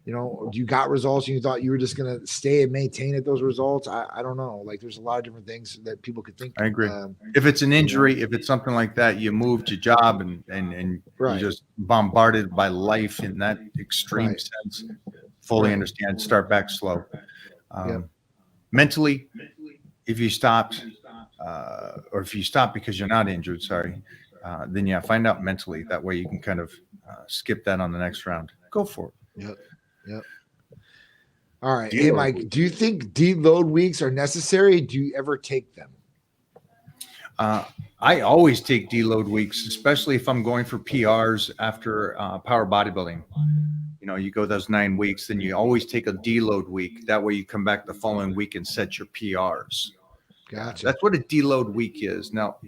you got results and you thought you were just going to stay and maintain at those results? I don't know. Like, there's a lot of different things that people could think. I agree. If it's an injury, if it's something like that, you moved your job and you're just bombarded by life in that extreme sense. Fully understand. Start back slow. Mentally, if you stopped, or if you stop because you're not injured, then find out mentally. That way you can kind of skip that on the next round. Go for it. Yep. All right. Hey, Mike, do you think deload weeks are necessary? Do you ever take them? I always take deload weeks, especially if I'm going for PRs after power bodybuilding. You go those 9 weeks, then you always take a deload week. That way you come back the following week and set your PRs. Gotcha. That's what a deload week is. Now,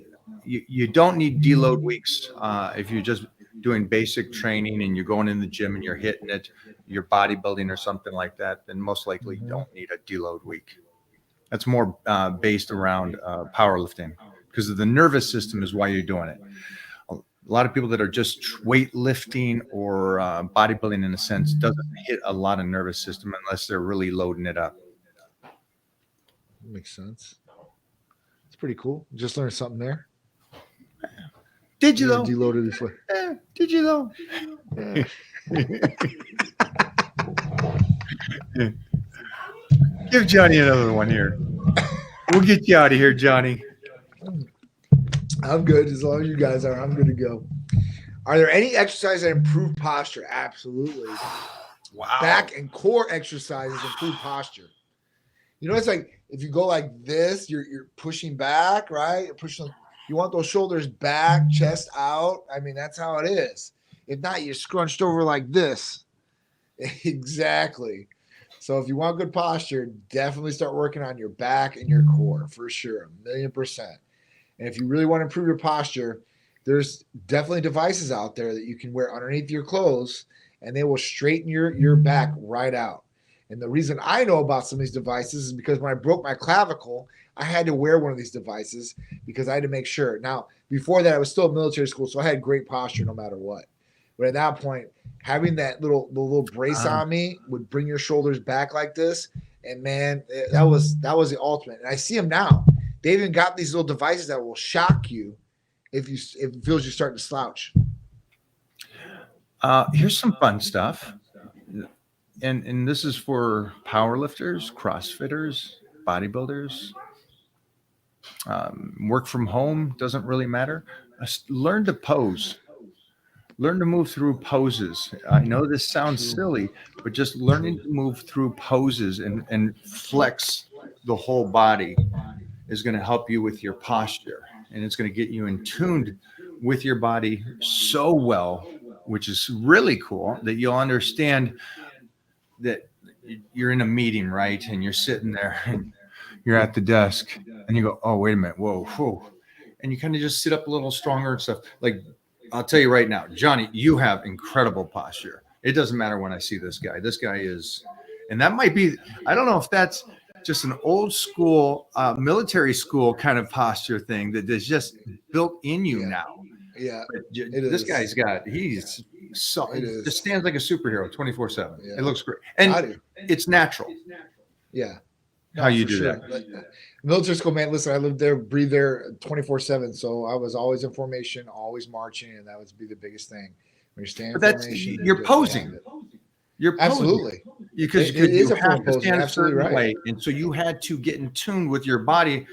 you don't need deload weeks if you're just doing basic training and you're going in the gym and you're hitting it, you're bodybuilding or something like that, then most likely you don't need a deload week. That's more based around powerlifting, because of the nervous system is why you're doing it. A lot of people that are just weightlifting or bodybuilding, in a sense, doesn't hit a lot of nervous system unless they're really loading it up. Makes sense. It's pretty cool. Just learned something there. Did you though? Deloaded before. Did you though? Give Johnny another one here. We'll get you out of here, Johnny. I'm good. As long as you guys are, I'm good to go. Are there any exercises that improve posture? Absolutely. Wow. Back and core exercises improve posture. It's like if you go like this, you're pushing back, right? You're pushing. You want those shoulders back, chest out. I mean, that's how it is. If not, you're scrunched over like this. Exactly. So if you want good posture, definitely start working on your back and your core for sure, 1,000,000%. And if you really want to improve your posture, there's definitely devices out there that you can wear underneath your clothes, and they will straighten your back right out. And the reason I know about some of these devices is because when I broke my clavicle, I had to wear one of these devices because I had to make sure. Now, before that, I was still in military school, so I had great posture no matter what. But at that point, having that little brace on me would bring your shoulders back like this. And man, that was the ultimate. And I see them now. They even got these little devices that will shock you if it feels you're starting to slouch. Here's some fun stuff. And this is for powerlifters, CrossFitters, bodybuilders. Work from home, doesn't really matter. Learn to pose. Learn to move through poses. I know this sounds silly, but just learning to move through poses and flex the whole body is going to help you with your posture, and it's going to get you in tuned with your body so well, which is really cool, that you'll understand that you're in a meeting, right? And you're sitting there and you're at the desk and you go, oh, wait a minute. Whoa, whoa. And you kind of just sit up a little stronger and stuff. Like, I'll tell you right now, Johnny, you have incredible posture. It doesn't matter when I see this guy. This guy is, and that might be, I don't know if that's just an old school military school kind of posture thing that is just built in you now. Yeah. This guy's got, he's so, it just stands like a superhero 24/7. Yeah. It looks great. And it's natural. Yeah. How you do that. Like, military school, man, listen, I lived there, breathed there 24/7. So I was always in formation, always marching, and that would be the biggest thing. When you're standing in formation, you're posing. You're posing. Absolutely. Because it is you a form have of to posing, stand a absolutely certain right. way. And so you had to get in tune with your body,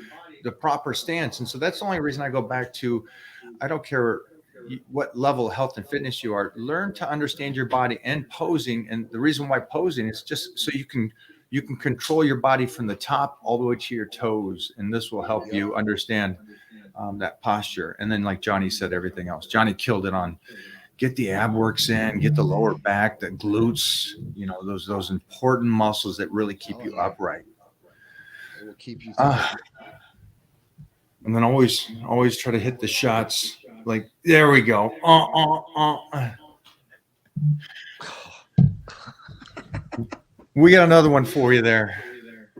the proper stance. And so that's the only reason I go back to, I don't care what level of health and fitness you are, learn to understand your body and posing. And the reason why posing is just so you can control your body from the top all the way to your toes. And this will help you understand that posture. And then, like Johnny said, everything else. Johnny killed it on get the ab works in, get the lower back, the glutes, you know, those important muscles that really keep you upright. It will keep you and then always try to hit the shots. Like, there we go. We got another one for you there.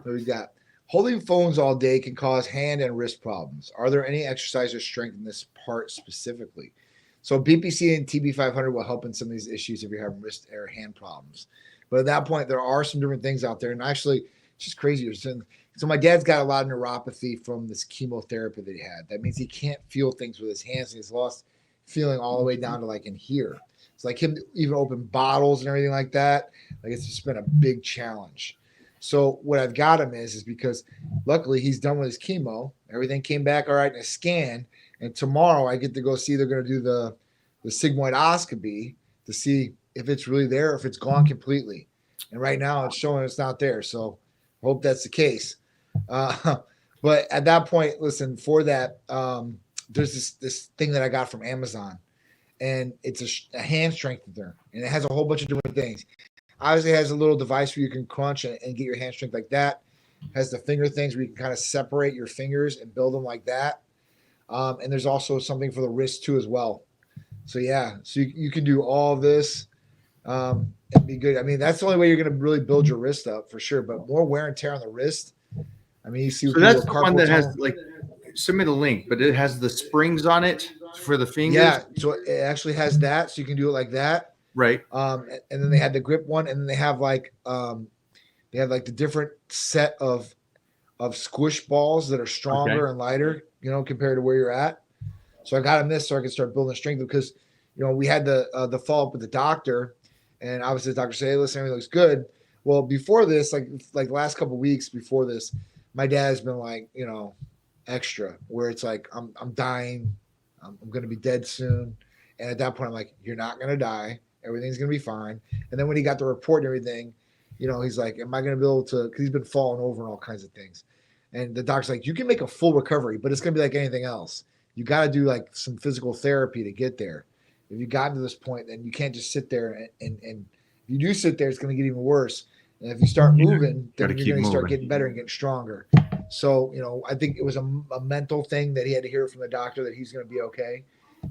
What we got? Holding phones all day can cause hand and wrist problems. Are there any exercises to strengthen this part specifically? So BPC and TB500 will help in some of these issues if you're having wrist or hand problems. But at that point, there are some different things out there. And actually, it's just crazy. So my dad's got a lot of neuropathy from this chemotherapy that he had. That means he can't feel things with his hands. And he's lost feeling all the way down to like in here. It's like him even open bottles and everything like that. Like it's just been a big challenge. So what I've got him is because luckily he's done with his chemo. Everything came back all right in a scan. And tomorrow I get to go see, they're going to do the sigmoidoscopy to see if it's really there, or if it's gone completely. And right now it's showing it's not there. So hope that's the case. But at that point, listen, for that, there's this thing that I got from Amazon, and it's a hand strengthener, and it has a whole bunch of different things. Obviously, it has a little device where you can crunch and get your hand strength like that. It has the finger things where you can kind of separate your fingers and build them like that. And there's also something for the wrist too as well. So yeah, so you can do all this and be good. I mean, that's the only way you're going to really build your wrist up for sure. But more wear and tear on the wrist. I mean, you see. So that's the one that has like, submit a link, but it has the springs on it for the fingers. Yeah, so it actually has that, so you can do it like that. Right. And then they had the grip one, and then they have like the different set of squish balls that are stronger and lighter, you know, compared to where you're at. So I got him this so I can start building strength, because, you know, we had the follow up with the doctor, and obviously the doctor said, hey, listen, everything looks good. Well, before this, like the last couple of weeks before this, my dad has been like, you know, extra, where it's like, I'm dying. I'm going to be dead soon. And at that point, I'm like, you're not going to die. Everything's going to be fine. And then when he got the report and everything, you know, he's like, am I going to be able to, because he's been falling over and all kinds of things. And the doctor's like, you can make a full recovery, but it's going to be like anything else. You got to do like some physical therapy to get there. If you got to this point, then you can't just sit there. And if you do sit there, it's going to get even worse. And if you start moving, then you're going to start getting better and getting stronger. So, you know, I think it was a mental thing that he had to hear from the doctor that he's going to be okay.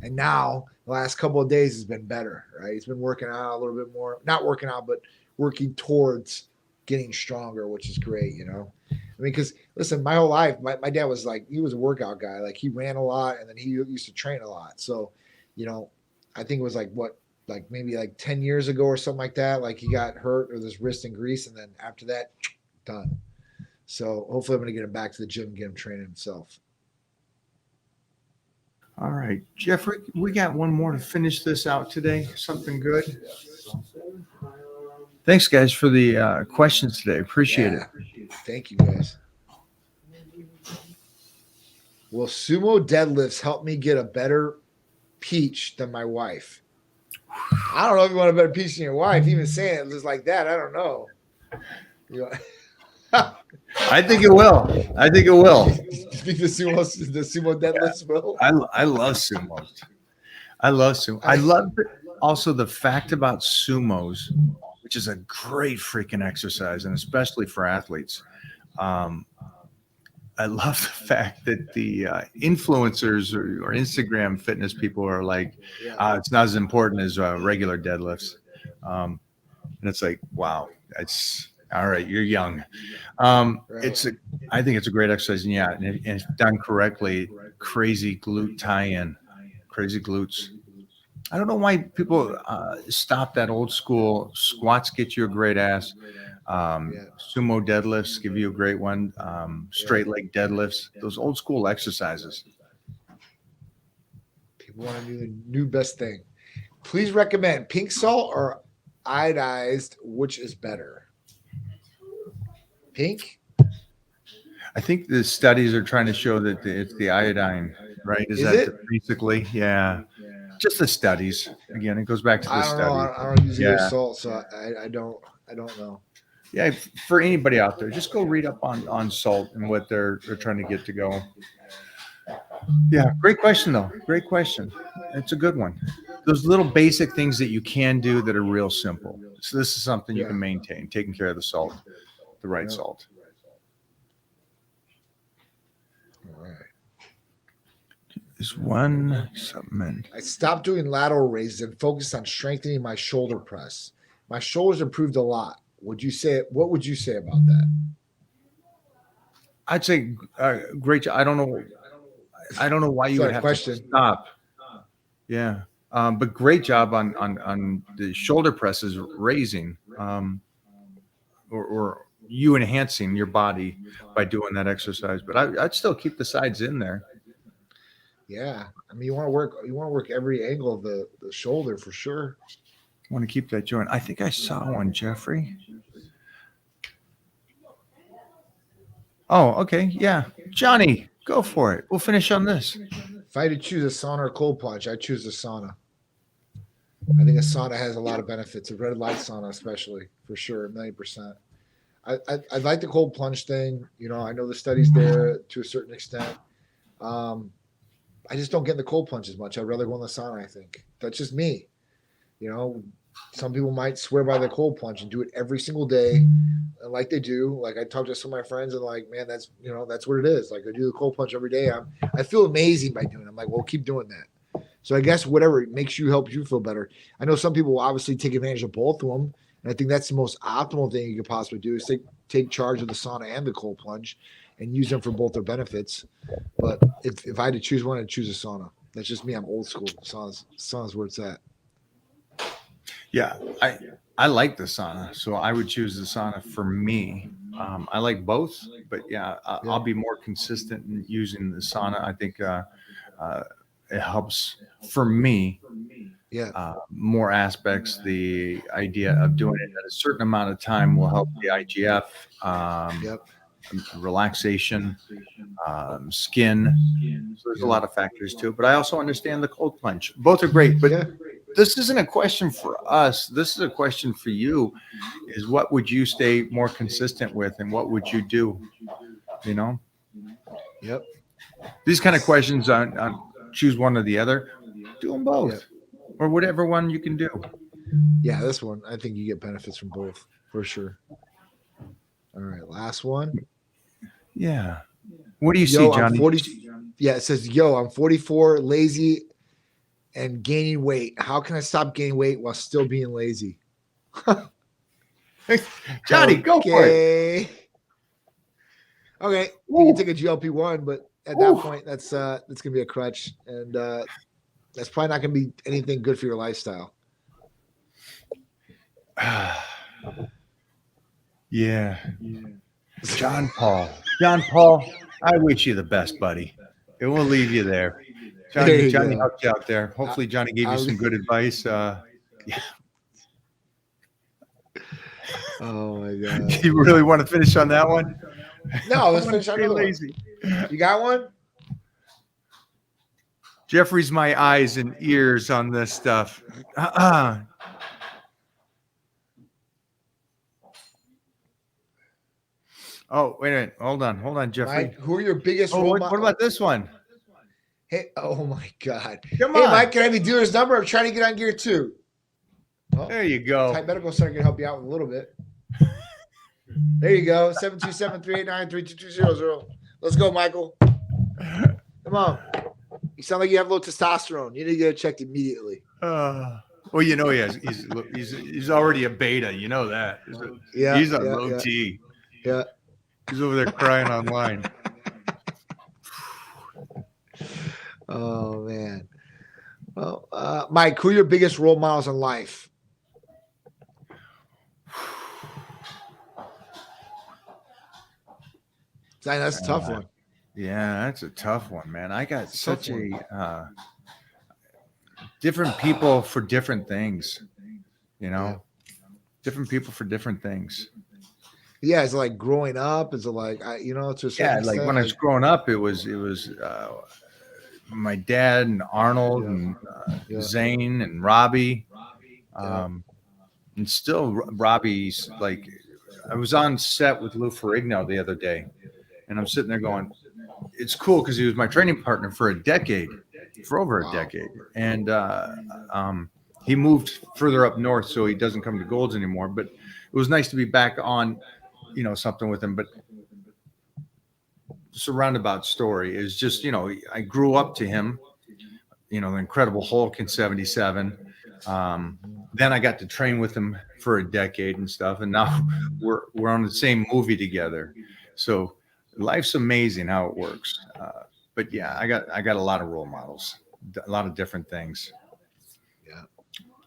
And now the last couple of days has been better, right? He's been working out a little bit more, not working out, but working towards getting stronger, which is great, you know? I mean, because listen, my whole life, my dad was like, he was a workout guy. Like he ran a lot, and then he used to train a lot. So, you know, I think it was like maybe 10 years ago or something like that. Like he got hurt with his wrist in grease, and then after that, done. So hopefully I'm going to get him back to the gym and get him training himself. All right, Jeffrey, we got one more to finish this out today. Something good. Thanks, guys, for the questions today. Appreciate it. Thank you, guys. Will sumo deadlifts help me get a better peach than my wife? I don't know if you want a better peach than your wife. Even saying it just like that, I don't know. You know, I think it will. I think it will. do you think the sumo deadlifts will? I love sumos. I love sumo. I love also the fact about sumos, which is a great freaking exercise, and especially for athletes. I love the fact that the influencers or Instagram fitness people are like, it's not as important as regular deadlifts. And it's like, wow, that's all right. You're young. It's I think it's a great exercise. And yeah, and if done correctly, crazy glute tie-in, crazy glutes. I don't know why people stop that old school. Squats get you a great ass. Sumo deadlifts give you a great one. Straight leg deadlifts, those old school exercises. People want to do the new best thing. Please recommend pink salt or iodized, which is better? Pink? I think the studies are trying to show that it's the iodine, right? Is that it? basically? Yeah. Just the studies. Again, it goes back to the I don't studies. know. I don't use either salt, so I don't know. Yeah, for anybody out there, just go read up on salt and what they're trying to get to go. Yeah, great question though. Great question. It's a good one. Those little basic things that you can do that are real simple. So this is something you can maintain, taking care of the salt, the right salt. All right. Is one supplement. I stopped doing lateral raises and focused on strengthening my shoulder press. My shoulders improved a lot. What would you say about that? I'd say great. I don't know why you would have to stop. Yeah, but great job on the shoulder presses raising, or you enhancing your body by doing that exercise. But I'd still keep the sides in there. Yeah, I mean you want to work every angle of the shoulder for sure. Want to keep that joint. I think I saw one, Jeffrey. Oh, okay. Yeah. Johnny, go for it. We'll finish on this. If I had to choose a sauna or cold plunge, I'd choose a sauna. I think a sauna has a lot of benefits. A red light sauna, especially, for sure, 90%. I like the cold plunge thing. You know, I know the studies there to a certain extent. I just don't get in the cold plunge as much. I'd rather go in the sauna, I think. That's just me. You know, some people might swear by the cold plunge and do it every single day, like they do. Like I talked to some of my friends and like, man, that's what it is. Like I do the cold plunge every day. I feel amazing by doing it. I'm like, well, keep doing that. So I guess whatever makes you helps you feel better. I know some people will obviously take advantage of both of them, and I think that's the most optimal thing you could possibly do is take charge of the sauna and the cold plunge, and use them for both their benefits. But if I had to choose one, I'd choose a sauna. That's just me. I'm old school. Sauna's where it's at. Yeah, I like the sauna, so I would choose the sauna for me. I like both, but I'll be more consistent in using the sauna. I think it helps for me. More aspects. The idea of doing it at a certain amount of time will help the IGF, relaxation, skin. So there's a lot of factors too. But I also understand the cold plunge. Both are great, but this isn't a question for us. This is a question for you. Is what would you stay more consistent with, and what would you do? You know. Yep. These kind of questions on choose one or the other. Do them both, or whatever one you can do. Yeah, this one I think you get benefits from both for sure. All right, last one. Yeah. What do you see, Johnny? It says, I'm 44, lazy, and gaining weight. How can I stop gaining weight while still being lazy? Johnny, go for it. Okay, you can take a GLP-1, but at that point, that's gonna be a crutch, and that's probably not gonna be anything good for your lifestyle. Yeah. John Paul, I wish you the best, buddy. It will leave you there. Johnny helped you out there. Hopefully, Johnny gave you some good advice. Yeah. Oh my God! You really want to finish on that one? No, let's finish on another one. You got one? Jeffrey's my eyes and ears on this stuff. Oh, wait a minute. Hold on, Jeffrey. Mike, who are your biggest Oh, role what models? about this one? Hey, oh my God. Come Hey, on. Mike, can I have you do his number? I'm trying to get on gear 2. Oh, There you go. Type Medical Center can help you out with a little bit. There you go. 727-389-3220. Let's go, Michael. Come on. You sound like you have low testosterone. You need to get it checked immediately. Well, you know he's already a beta. You know that. Yeah, He's a yeah, low yeah. T. Yeah. He's over there crying online. Oh, man. Well, Mike, who are your biggest role models in life? That's a tough one. Yeah, that's a tough one, man. I got such a different people for different things, you know, different people for different things. Yeah, it's like growing up. Is it like to a certain Like extent, when I was growing up, it was my dad and Arnold and Zane and Robbie, and still Robbie's like. I was on set with Lou Ferrigno the other day, and I'm sitting there going, "It's cool because he was my training partner for a decade, for over a decade, and he moved further up north, so he doesn't come to Golds anymore. But it was nice to be back on." Something with him, but it's a roundabout story is just, I grew up to him, the Incredible Hulk in 77. Then I got to train with him for a decade and stuff. And now we're on the same movie together. So life's amazing how it works. But yeah, I got a lot of role models, a lot of different things. Yeah.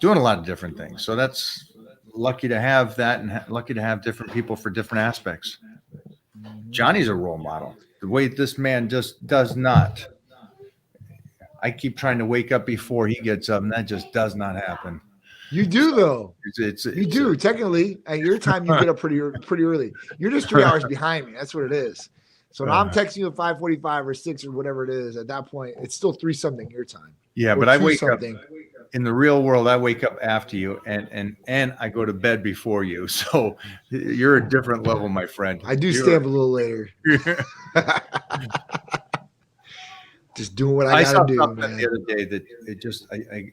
Doing a lot of different things. So that's lucky to have that and lucky to have different people for different aspects. Johnny's a role model. The way this man just does not. I keep trying to wake up before he gets up, and that just does not happen. You do, though. You do. Technically, at your time, you get up pretty early. You're just 3 hours behind me. That's what it is. So when I'm texting you at 5:45 or 6 or whatever it is, at that point, it's still 3-something your time. Yeah, but I wake up. In the real world, I wake up after you and I go to bed before you. So you're a different level, my friend. I do stay up a little later. Just doing what I gotta do, man. The other day that it just I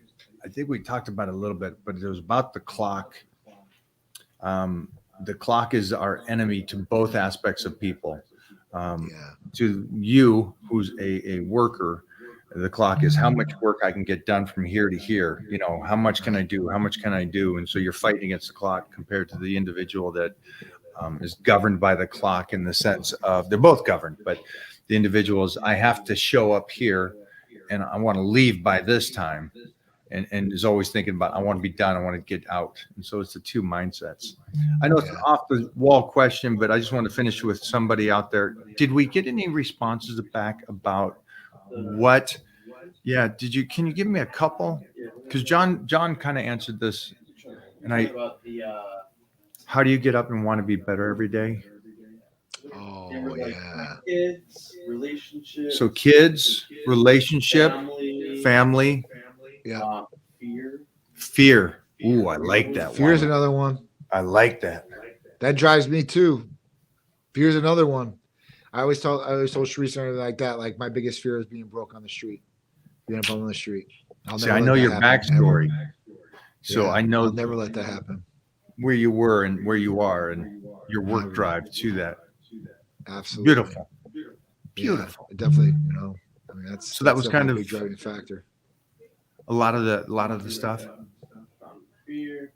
think we talked about it a little bit, but it was about the clock. The clock is our enemy to both aspects of people. To you, who's a worker, the clock is how much work I can get done from here to here. How much can I do? How much can I do? And so you're fighting against the clock compared to the individual that is governed by the clock in the sense of they're both governed, but the individual is I have to show up here and I want to leave by this time and is always thinking about I want to be done. I want to get out. And so it's the two mindsets. I know it's an off the wall question, but I just want to finish with somebody out there. Did we get any responses back about what? Yeah. Can you give me a couple? Because John kind of answered this, and how do you get up and want to be better every day? Oh yeah. Kids, relationships. So kids, relationship, family. Yeah. Fear. Ooh, I like that. Fear is another one. I like that. That drives me too. Fear is another one. I always told Sharice something like that. Like my biggest fear is being broke on the street, being up on the street. I know your backstory, so I know I'll never let that happen. Where you were and where you are, and your work drive to that. Absolutely beautiful. Yeah, definitely. That's that was kind of a big driving factor. A lot of the stuff. Fear,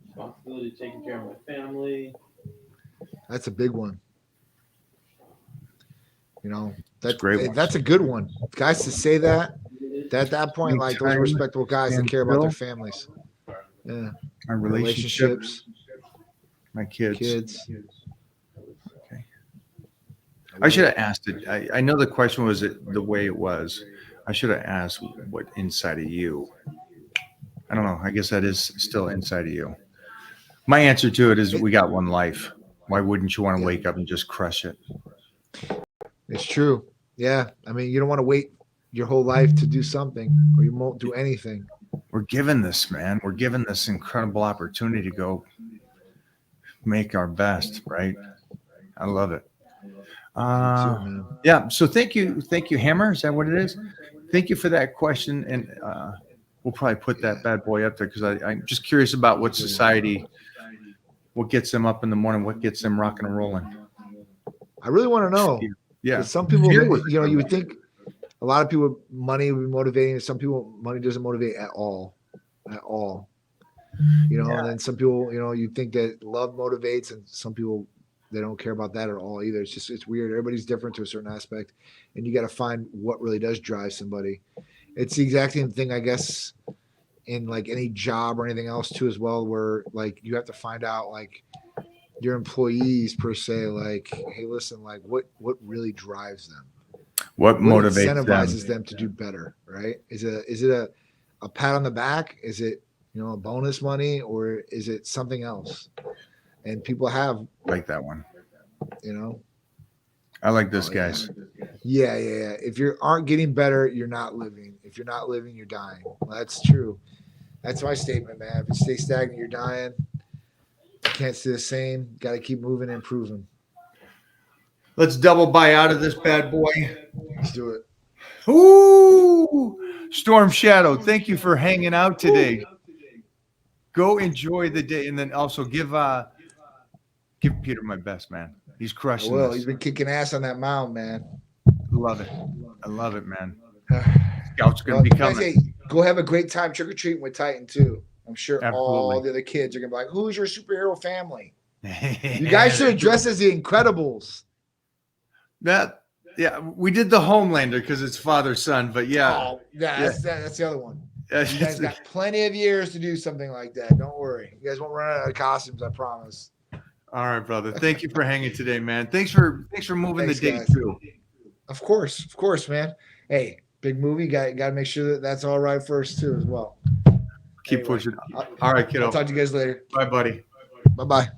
responsibility, taking care of my family. That's a big one. That's great. That's a good one. Guys to say that at that point, like those respectable guys that care about their families. Yeah. My relationships. My kids. Okay. I should have asked it. I know the question was the way it was. I should have asked what inside of you. I don't know. I guess that is still inside of you. My answer to it is we got one life. Why wouldn't you want to wake up and just crush it? It's true. Yeah. I mean, you don't want to wait your whole life to do something, or you won't do anything. We're given this, man. We're given this incredible opportunity to go make our best, right? I love it. Too, man. Yeah. So thank you, Hammer. Is that what it is? Thank you for that question, and we'll probably put that bad boy up there because I'm just curious about what gets them up in the morning, what gets them rocking and rolling. I really want to know. Yeah. 'Cause some people, Fear was you know, you would think a lot of people, money would be motivating. Some people, money doesn't motivate at all. You know, and then some people, you know, you think that love motivates, and some people, they don't care about that at all either. It's weird. Everybody's different to a certain aspect, and you got to find what really does drive somebody. It's the exact same thing, I guess, in like any job or anything else too, as well, where like you have to find out like your employees per se, like, hey, listen, like what really drives them? What motivates incentivizes them to do better, right? Is it a pat on the back? Is it, you know, bonus money, or is it something else? And people have like that one. You know, I like this, guys. Yeah. If you aren't getting better, you're not living. If you're not living, you're dying. Well, that's true. That's my statement, man. If you stay stagnant, you're dying. You can't stay the same. Got to keep moving and improving. Let's double buy out of this bad boy. Let's do it. Ooh, Storm Shadow, thank you for hanging out today. Go enjoy the day, and then also give Peter my best, man. He's crushing. I will. This. He's been kicking ass on that mound, man. Love it. I love it, man. Scouts are gonna be coming. Guys, hey, go have a great time trick or treating with Titan too. I'm sure Absolutely. all the other kids are gonna be like, "Who's your superhero family?" You guys should have dressed as the Incredibles. Yeah, we did the Homelander because it's father son, but yeah, that's the other one. You guys got plenty of years to do something like that. Don't worry, you guys won't run out of costumes. I promise. All right, brother. Thank you for hanging today, man. Thanks for moving the date through. Of course, man. Hey, big movie. Got to make sure that that's all right first too, as well. Keep pushing. All right, kiddo. I'll talk to you guys later. Bye, buddy. Bye-bye.